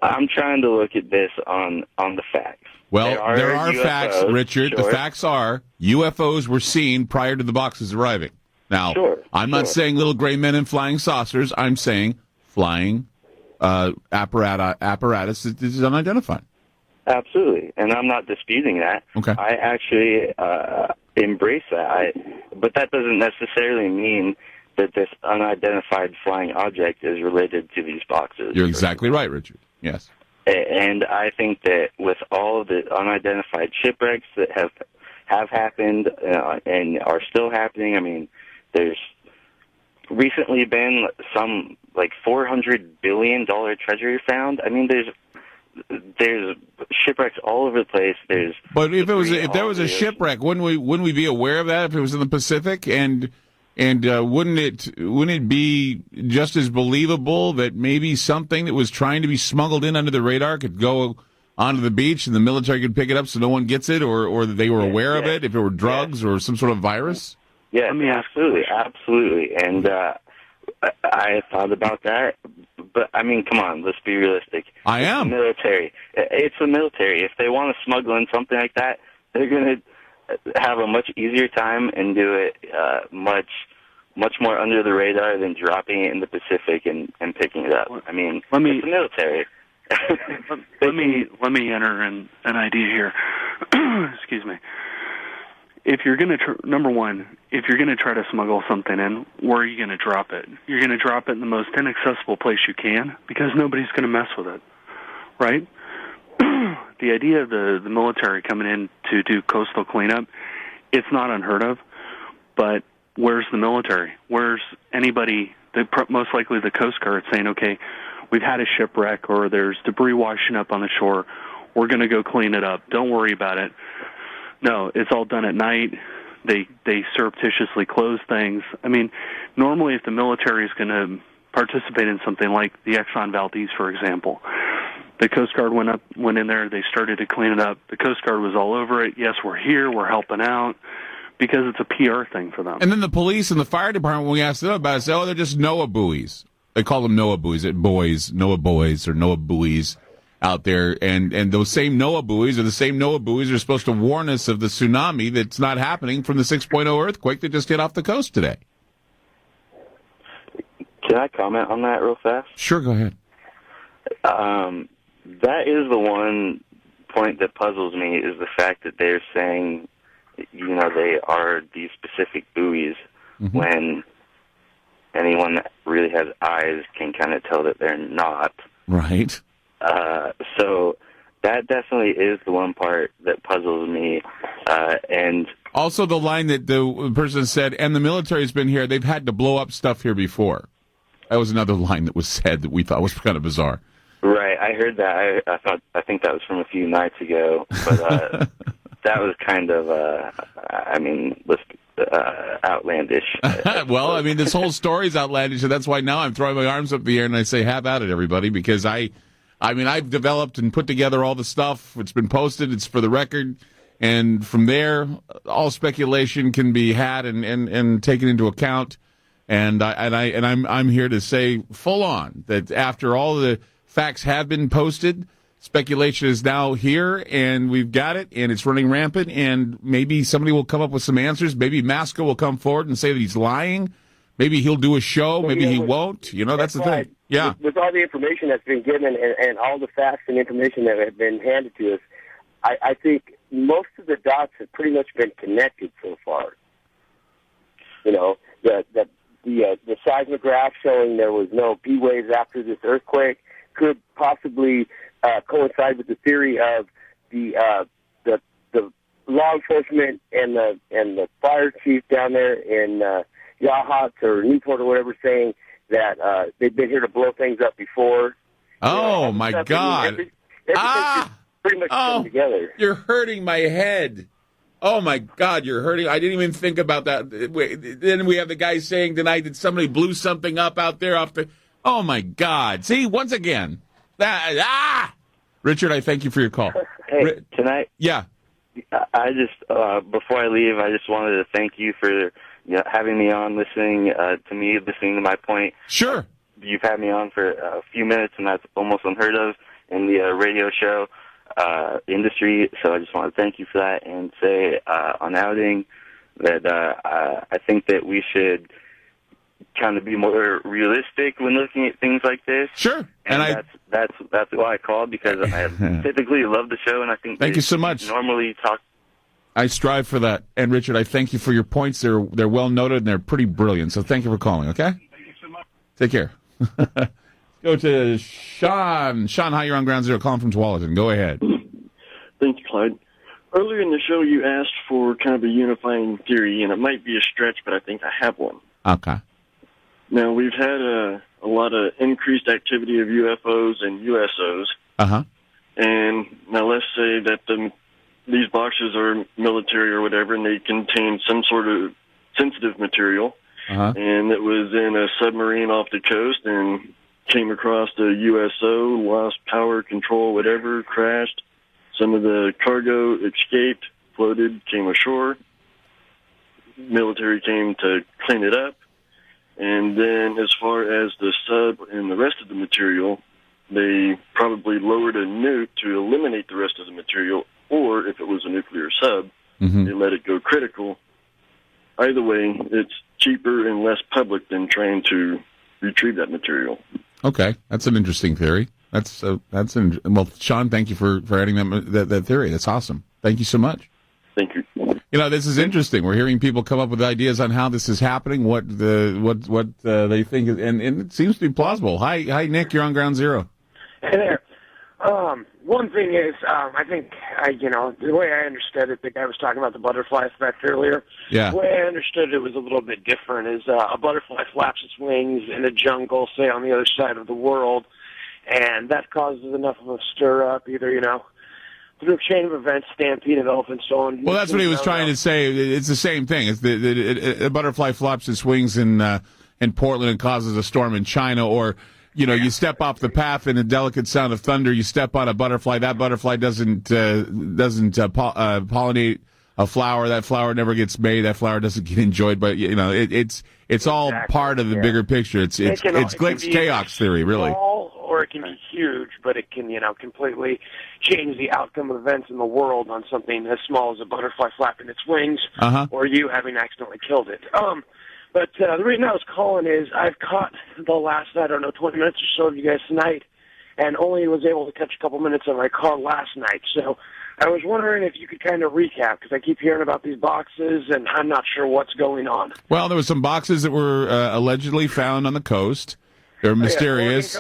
I'm trying to look at this on the facts. Well, there are UFOs, facts, Richard. sure. The facts are UFOs were seen prior to the boxes arriving. Now, I'm not saying little gray men in flying saucers. I'm saying flying apparatus that is unidentified. Absolutely, and I'm not disputing that. Okay. I actually embrace that. But that doesn't necessarily mean that this unidentified flying object is related to these boxes. You're exactly right, Richard. Yes. And I think that with all of the unidentified shipwrecks that have happened and are still happening, I mean, there's recently been some like $400 billion treasure found. I mean, there's shipwrecks all over the place. But if there was a shipwreck, wouldn't we be aware of that if it was in the Pacific? And wouldn't it be just as believable that maybe something that was trying to be smuggled in under the radar could go onto the beach and the military could pick it up so no one gets it, or that they were aware of it if it were drugs or some sort of virus? Yeah, absolutely. And I thought about that, but I mean, come on, let's be realistic. I am. It's the military. It's the military. If they want to smuggle in something like that, they're going to have a much easier time and do it much more under the radar than dropping it in the Pacific and picking it up. I mean, it's the military. let me enter an idea here. Excuse me. If you're going to, number one, if you're going to try to smuggle something in, where are you going to drop it? You're going to drop it in the most inaccessible place you can because nobody's going to mess with it, right? The idea of the military coming in to do coastal cleanup, it's not unheard of, but where's the military? Where's anybody, most likely the Coast Guard, saying, okay, we've had a shipwreck or there's debris washing up on the shore, we're going to go clean it up, don't worry about it. No, it's all done at night. They surreptitiously close things. I mean, normally if the military is going to participate in something like the Exxon Valdez, for example, the Coast Guard went in there, they started to clean it up. The Coast Guard was all over it. Yes, we're here, we're helping out, because it's a PR thing for them. And then the police and the fire department, when we asked them about it, say, oh, they're just NOAA buoys. They call them NOAA buoys, NOAA buoys or NOAA buoys out there. And those same NOAA buoys are the same NOAA buoys are supposed to warn us of the tsunami that's not happening from the 6.0 earthquake that just hit off the coast today. Can I comment on that real fast? Sure, go ahead. That is the one point that puzzles me, is the fact that they're saying, they are these specific buoys when anyone that really has eyes can kind of tell that they're not. Right. So that definitely is the one part that puzzles me. And also the line that the person said, and the military's been here, they've had to blow up stuff here before. That was another line that was said that we thought was kind of bizarre. Right, I heard that. I think that was from a few nights ago, but that was kind of, outlandish. Well, I mean, this whole story's outlandish, and that's why now I'm throwing my arms up in the air and I say, have at it, everybody, because I've developed and put together all the stuff. It's been posted. It's for the record. And from there, all speculation can be had and taken into account. And I'm here to say full on that after all the facts have been posted, speculation is now here, and we've got it, and it's running rampant, and maybe somebody will come up with some answers. Maybe Masco will come forward and say that he's lying. Maybe he'll do a show. Maybe he won't. That's the thing. Yeah. With all the information that's been given and all the facts and information that have been handed to us, I think most of the dots have pretty much been connected so far. You know, the seismograph showing there was no B waves after this earthquake could possibly coincide with the theory of the law enforcement and the fire chief down there in Yachats or Newport or whatever saying that they've been here to blow things up before. Oh, my God. Everything's pretty much come together. You're hurting my head. Oh, my God, you're hurting. I didn't even think about that. Wait, then we have the guy saying tonight that somebody blew something up out there off the... Oh, my God. See, once again. Richard, I thank you for your call. Hey, tonight? Yeah. I just, before I leave, I just wanted to thank you for having me on, listening to my point. Sure. You've had me on for a few minutes, and that's almost unheard of in the radio show industry. So I just want to thank you for that and say on outing that I think that we should kind of be more realistic when looking at things like this. Sure. And that's why I called, because I typically love the show, and I think thank you so much. Normally talk. I strive for that. And Richard, I thank you for your points. They're well noted and they're pretty brilliant. So thank you for calling, okay? Thank you so much. Take care. Let's go to Sean. Sean, hi, you're on Ground Zero, calling from Tualatin. Go ahead. Thank you, Clyde. Earlier in the show, you asked for kind of a unifying theory, and it might be a stretch, but I think I have one. Okay. Now, we've had a lot of increased activity of UFOs and USOs. Uh-huh. And now let's say that these boxes are military or whatever, and they contain some sort of sensitive material. Uh-huh. And it was in a submarine off the coast and came across the USO, lost power control, whatever, crashed. Some of the cargo escaped, floated, came ashore. Military came to clean it up. And then as far as the sub and the rest of the material, they probably lowered a nuke to eliminate the rest of the material, or if it was a nuclear sub, they let it go critical. Either way, it's cheaper and less public than trying to retrieve that material. Okay, that's an interesting theory. Well, Sean, thank you for adding that theory. That's awesome. Thank you so much. Thank you. You know, this is interesting. We're hearing people come up with ideas on how this is happening, what they think, and it seems to be plausible. Hi, Nick. You're on Ground Zero. Hey there. One thing is, I think, the way I understood it, the guy was talking about the butterfly effect earlier. Yeah. The way I understood it was a little bit different. Is a butterfly flaps its wings in a jungle, say on the other side of the world, and that causes enough of a stir up, either through a chain of events, stampede of elephants, so on. Well, that's what he was trying to say. It's the same thing. It's a butterfly flaps its wings in Portland and causes a storm in China, or you step off the path in a delicate sound of thunder. You step on a butterfly. That butterfly doesn't pollinate a flower. That flower never gets made. That flower doesn't get enjoyed. But it's all part of the bigger picture. It's Glick's chaos theory, really. Or it can be huge, but it can, completely change the outcome of events in the world on something as small as a butterfly flapping its wings, or you having accidentally killed it. But the reason I was calling is I've caught the last, 20 minutes or so of you guys tonight, and only was able to catch a couple minutes of my call last night. So I was wondering if you could kind of recap, because I keep hearing about these boxes, and I'm not sure what's going on. Well, there were some boxes that were allegedly found on the coast. They're mysterious.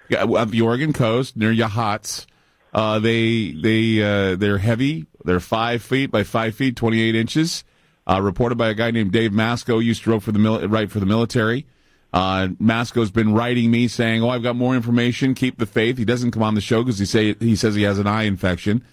Of the Oregon coast, near Yachats. They're heavy. They're 5 feet by 5 feet, 28 inches. Reported by a guy named Dave Masco, used to write for the military. Masco's been writing me saying, I've got more information. Keep the faith. He doesn't come on the show because he says he has an eye infection.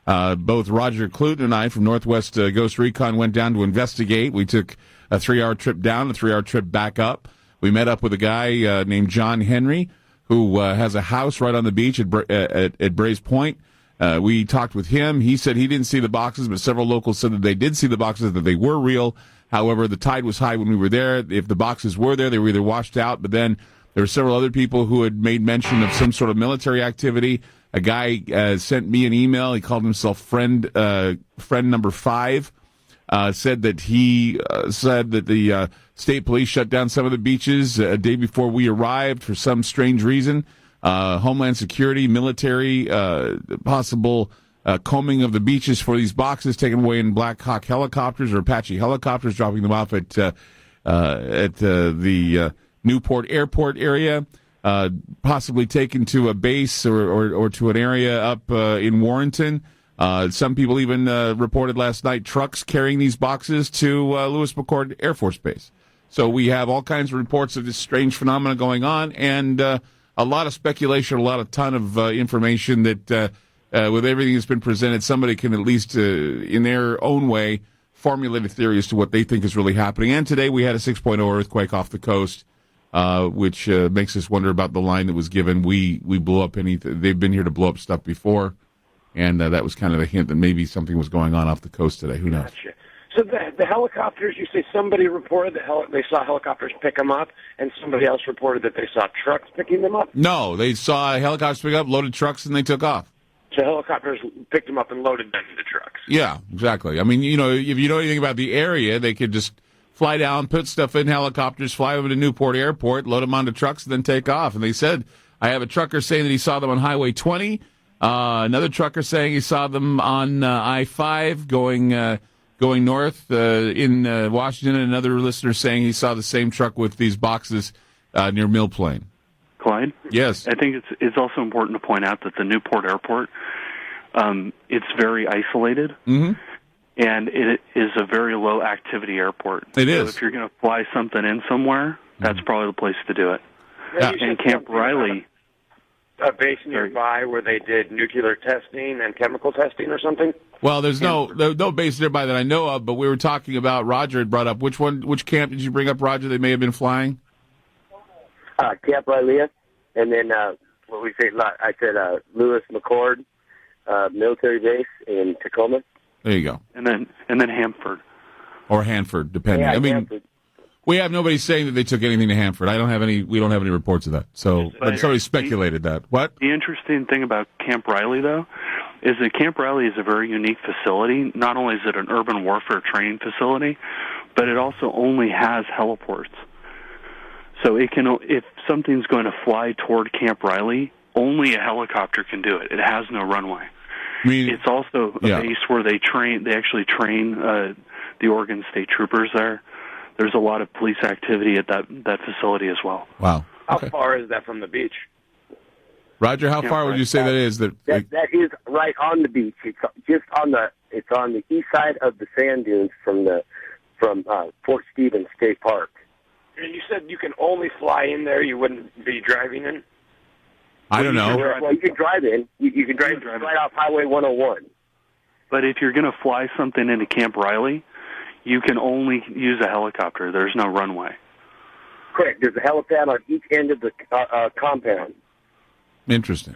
Both Roger Clute and I from Northwest Ghost Recon went down to investigate. We took a 3-hour trip down, a 3-hour trip back up. We met up with a guy named John Henry, who has a house right on the beach at Brays Point. We talked with him. He said he didn't see the boxes, but several locals said that they did see the boxes, that they were real. However, the tide was high when we were there. If the boxes were there, they were either washed out, but then there were several other people who had made mention of some sort of military activity. A guy sent me an email. He called himself friend number 5. said that he said that the state police shut down some of the beaches a day before we arrived for some strange reason. Homeland Security, military, possible combing of the beaches for these boxes taken away in Black Hawk helicopters or Apache helicopters, dropping them off at the Newport Airport area, possibly taken to a base or to an area up in Warrenton. Some people even reported last night trucks carrying these boxes to Lewis McChord Air Force Base. So we have all kinds of reports of this strange phenomena going on, and a lot of speculation, a ton of information that with everything that's been presented, somebody can at least, in their own way, formulate a theory as to what they think is really happening. And today we had a 6.0 earthquake off the coast, which makes us wonder about the line that was given. We blew up anything. They've been here to blow up stuff before, and that was kind of a hint that maybe something was going on off the coast today. Who knows? Gotcha. So the helicopters, you say somebody reported that they saw helicopters pick them up, and somebody else reported that they saw trucks picking them up? No, they saw helicopters pick up, loaded trucks, and they took off. So helicopters picked them up and loaded them into trucks. Yeah, exactly. I mean, if you know anything about the area, they could just fly down, put stuff in helicopters, fly over to Newport Airport, load them onto trucks, and then take off. And they said, I have a trucker saying that he saw them on Highway 20, another trucker saying he saw them on I-5 going north in Washington, and another listener saying he saw the same truck with these boxes near Mill Plain. Clyde? Yes. I think it's also important to point out that the Newport Airport, it's very isolated, mm-hmm. and it is a very low-activity airport. It so is. If you're going to fly something in somewhere, that's probably the place to do it. And Camp Riley... A base nearby where they did nuclear testing and chemical testing or something? Well, there's no base nearby that I know of, but we were talking about, Roger had brought up, which camp did you bring up, Roger, they may have been flying? Camp Riley, and then I said Lewis McChord military base in Tacoma. There you go. And then Hanford. Or Hanford, depending. Yeah, I mean, Hanford. We have nobody saying that they took anything to Hanford. We don't have any reports of that. So, but somebody speculated that. What? The interesting thing about Camp Riley, though, is that Camp Riley is a very unique facility. Not only is it an urban warfare training facility, but it also only has heliports. So it can, if something's going to fly toward Camp Riley, only a helicopter can do it. It has no runway. I mean, it's also a base where they actually train the Oregon State Troopers there. There's a lot of police activity at that facility as well. Wow. How far is that from the beach? Roger, how far would you say that is? That is right on the beach. It's just on the east side of the sand dunes from Fort Stevens State Park. And you said you can only fly in there. You wouldn't be driving in. I don't know. Well, you can drive in. You can drive right off Highway 101. But if you're going to fly something into Camp Riley, you can only use a helicopter. There's no runway. Correct. There's a helipad on each end of the compound. Interesting.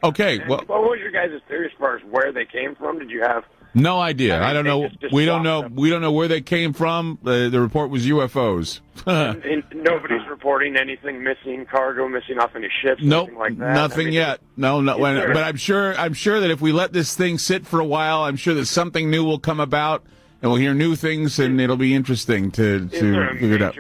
Okay. And what was your guys' theory as far as where they came from? Did you have no idea? I don't know. We don't know. them. We don't know where they came from. The report was UFOs. and nobody's reporting anything missing, cargo missing off any ships. Nope. Anything like that. Nothing yet. No. But I'm sure that if we let this thing sit for a while, I'm sure that something new will come about. And we'll hear new things, and it'll be interesting to figure it out.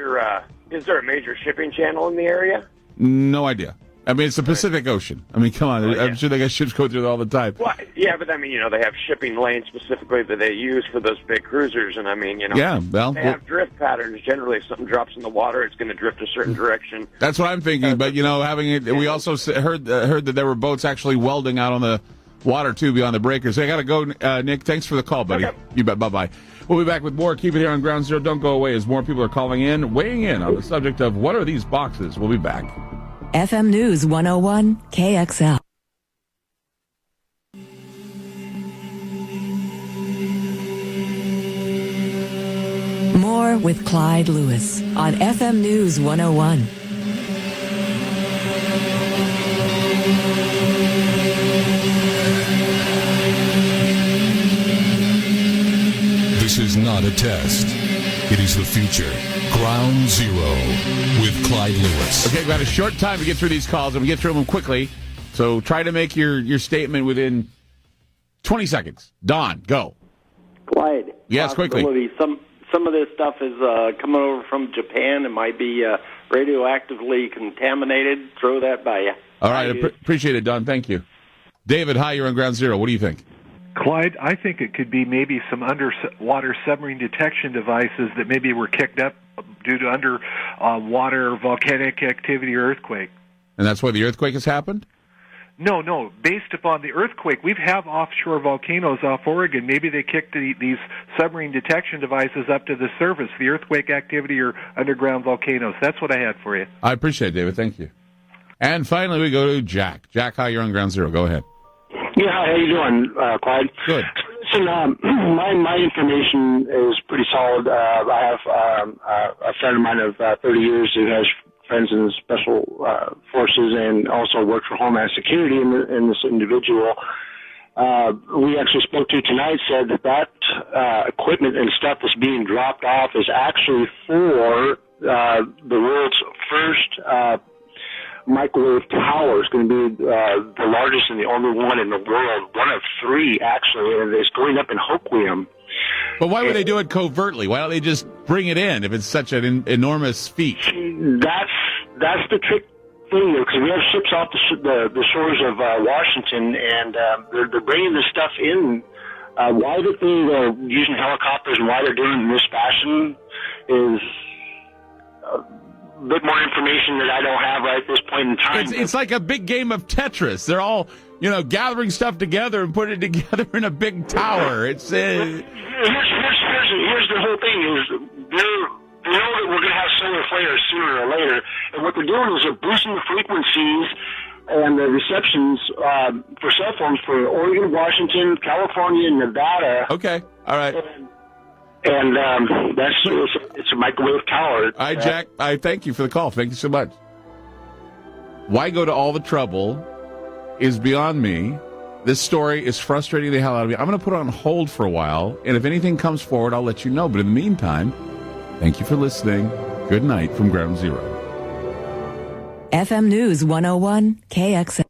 Is there a major shipping channel in the area? No idea. I mean, it's the Pacific Ocean. I mean, come on. I'm sure they got ships go through there all the time. Well, yeah, but I mean, they have shipping lanes specifically that they use for those big cruisers, and I mean, yeah, well, they have drift patterns. Generally, if something drops in the water, it's going to drift a certain direction. That's what I'm thinking. But having it, we also heard that there were boats actually welding out on the water too beyond the breakers. So I got to go, Nick. Thanks for the call, buddy. Okay. You bet. Bye-bye. We'll be back with more. Keep it here on Ground Zero. Don't go away as more people are weighing in on the subject of what are these boxes. We'll be back. FM News 101 KXL. More with Clyde Lewis on FM News 101. This is not a test. It is the future. Ground Zero with Clyde Lewis. Okay, we've got a short time to get through these calls, and we get through them quickly. So try to make your statement within 20 seconds. Don, go. Clyde. Yes, quickly. Some of this stuff is coming over from Japan. It might be radioactively contaminated. Throw that by you. All right, appreciate it, Don. Thank you. David, hi, you're on Ground Zero. What do you think? Clyde, I think it could be maybe some underwater submarine detection devices that maybe were kicked up due to underwater volcanic activity or earthquake. And that's why the earthquake has happened? No. Based upon the earthquake, we have offshore volcanoes off Oregon. Maybe they kicked these submarine detection devices up to the surface, the earthquake activity or underground volcanoes. That's what I had for you. I appreciate it, David. Thank you. And finally, we go to Jack. Jack, hi, you're on Ground Zero. Go ahead. Yeah, how you doing, Clyde? Good. Listen, my information is pretty solid. I have a friend of mine of 30 years who has friends in the special forces and also worked for Homeland Security, and this individual we actually spoke to tonight said that equipment and stuff that's being dropped off is actually for the world's first microwave tower. Is going to be the largest and the only one in the world, one of three actually, and it's going up in Hoquiam. But why would they do it covertly? Why don't they just bring it in if it's such an enormous feat? That's the trick thing, because we have ships off the shores of Washington, and they're bringing this stuff in. Why that they're using helicopters and why they're doing it in this fashion is a bit more information that I don't have right at this point in time. It's like a big game of Tetris. They're all, gathering stuff together and putting it together in a big tower. It's here's the whole thing is they know that we're going to have solar flares sooner or later, and what they're doing is they're boosting the frequencies and the receptions for cell phones for Oregon, Washington, California, and Nevada. Okay, all right. And it's a microwave tower. All right, Jack, I thank you for the call. Thank you so much. Why go to all the trouble is beyond me. This story is frustrating the hell out of me. I'm going to put it on hold for a while, and if anything comes forward, I'll let you know. But in the meantime, thank you for listening. Good night from Ground Zero. FM News 101 KXL.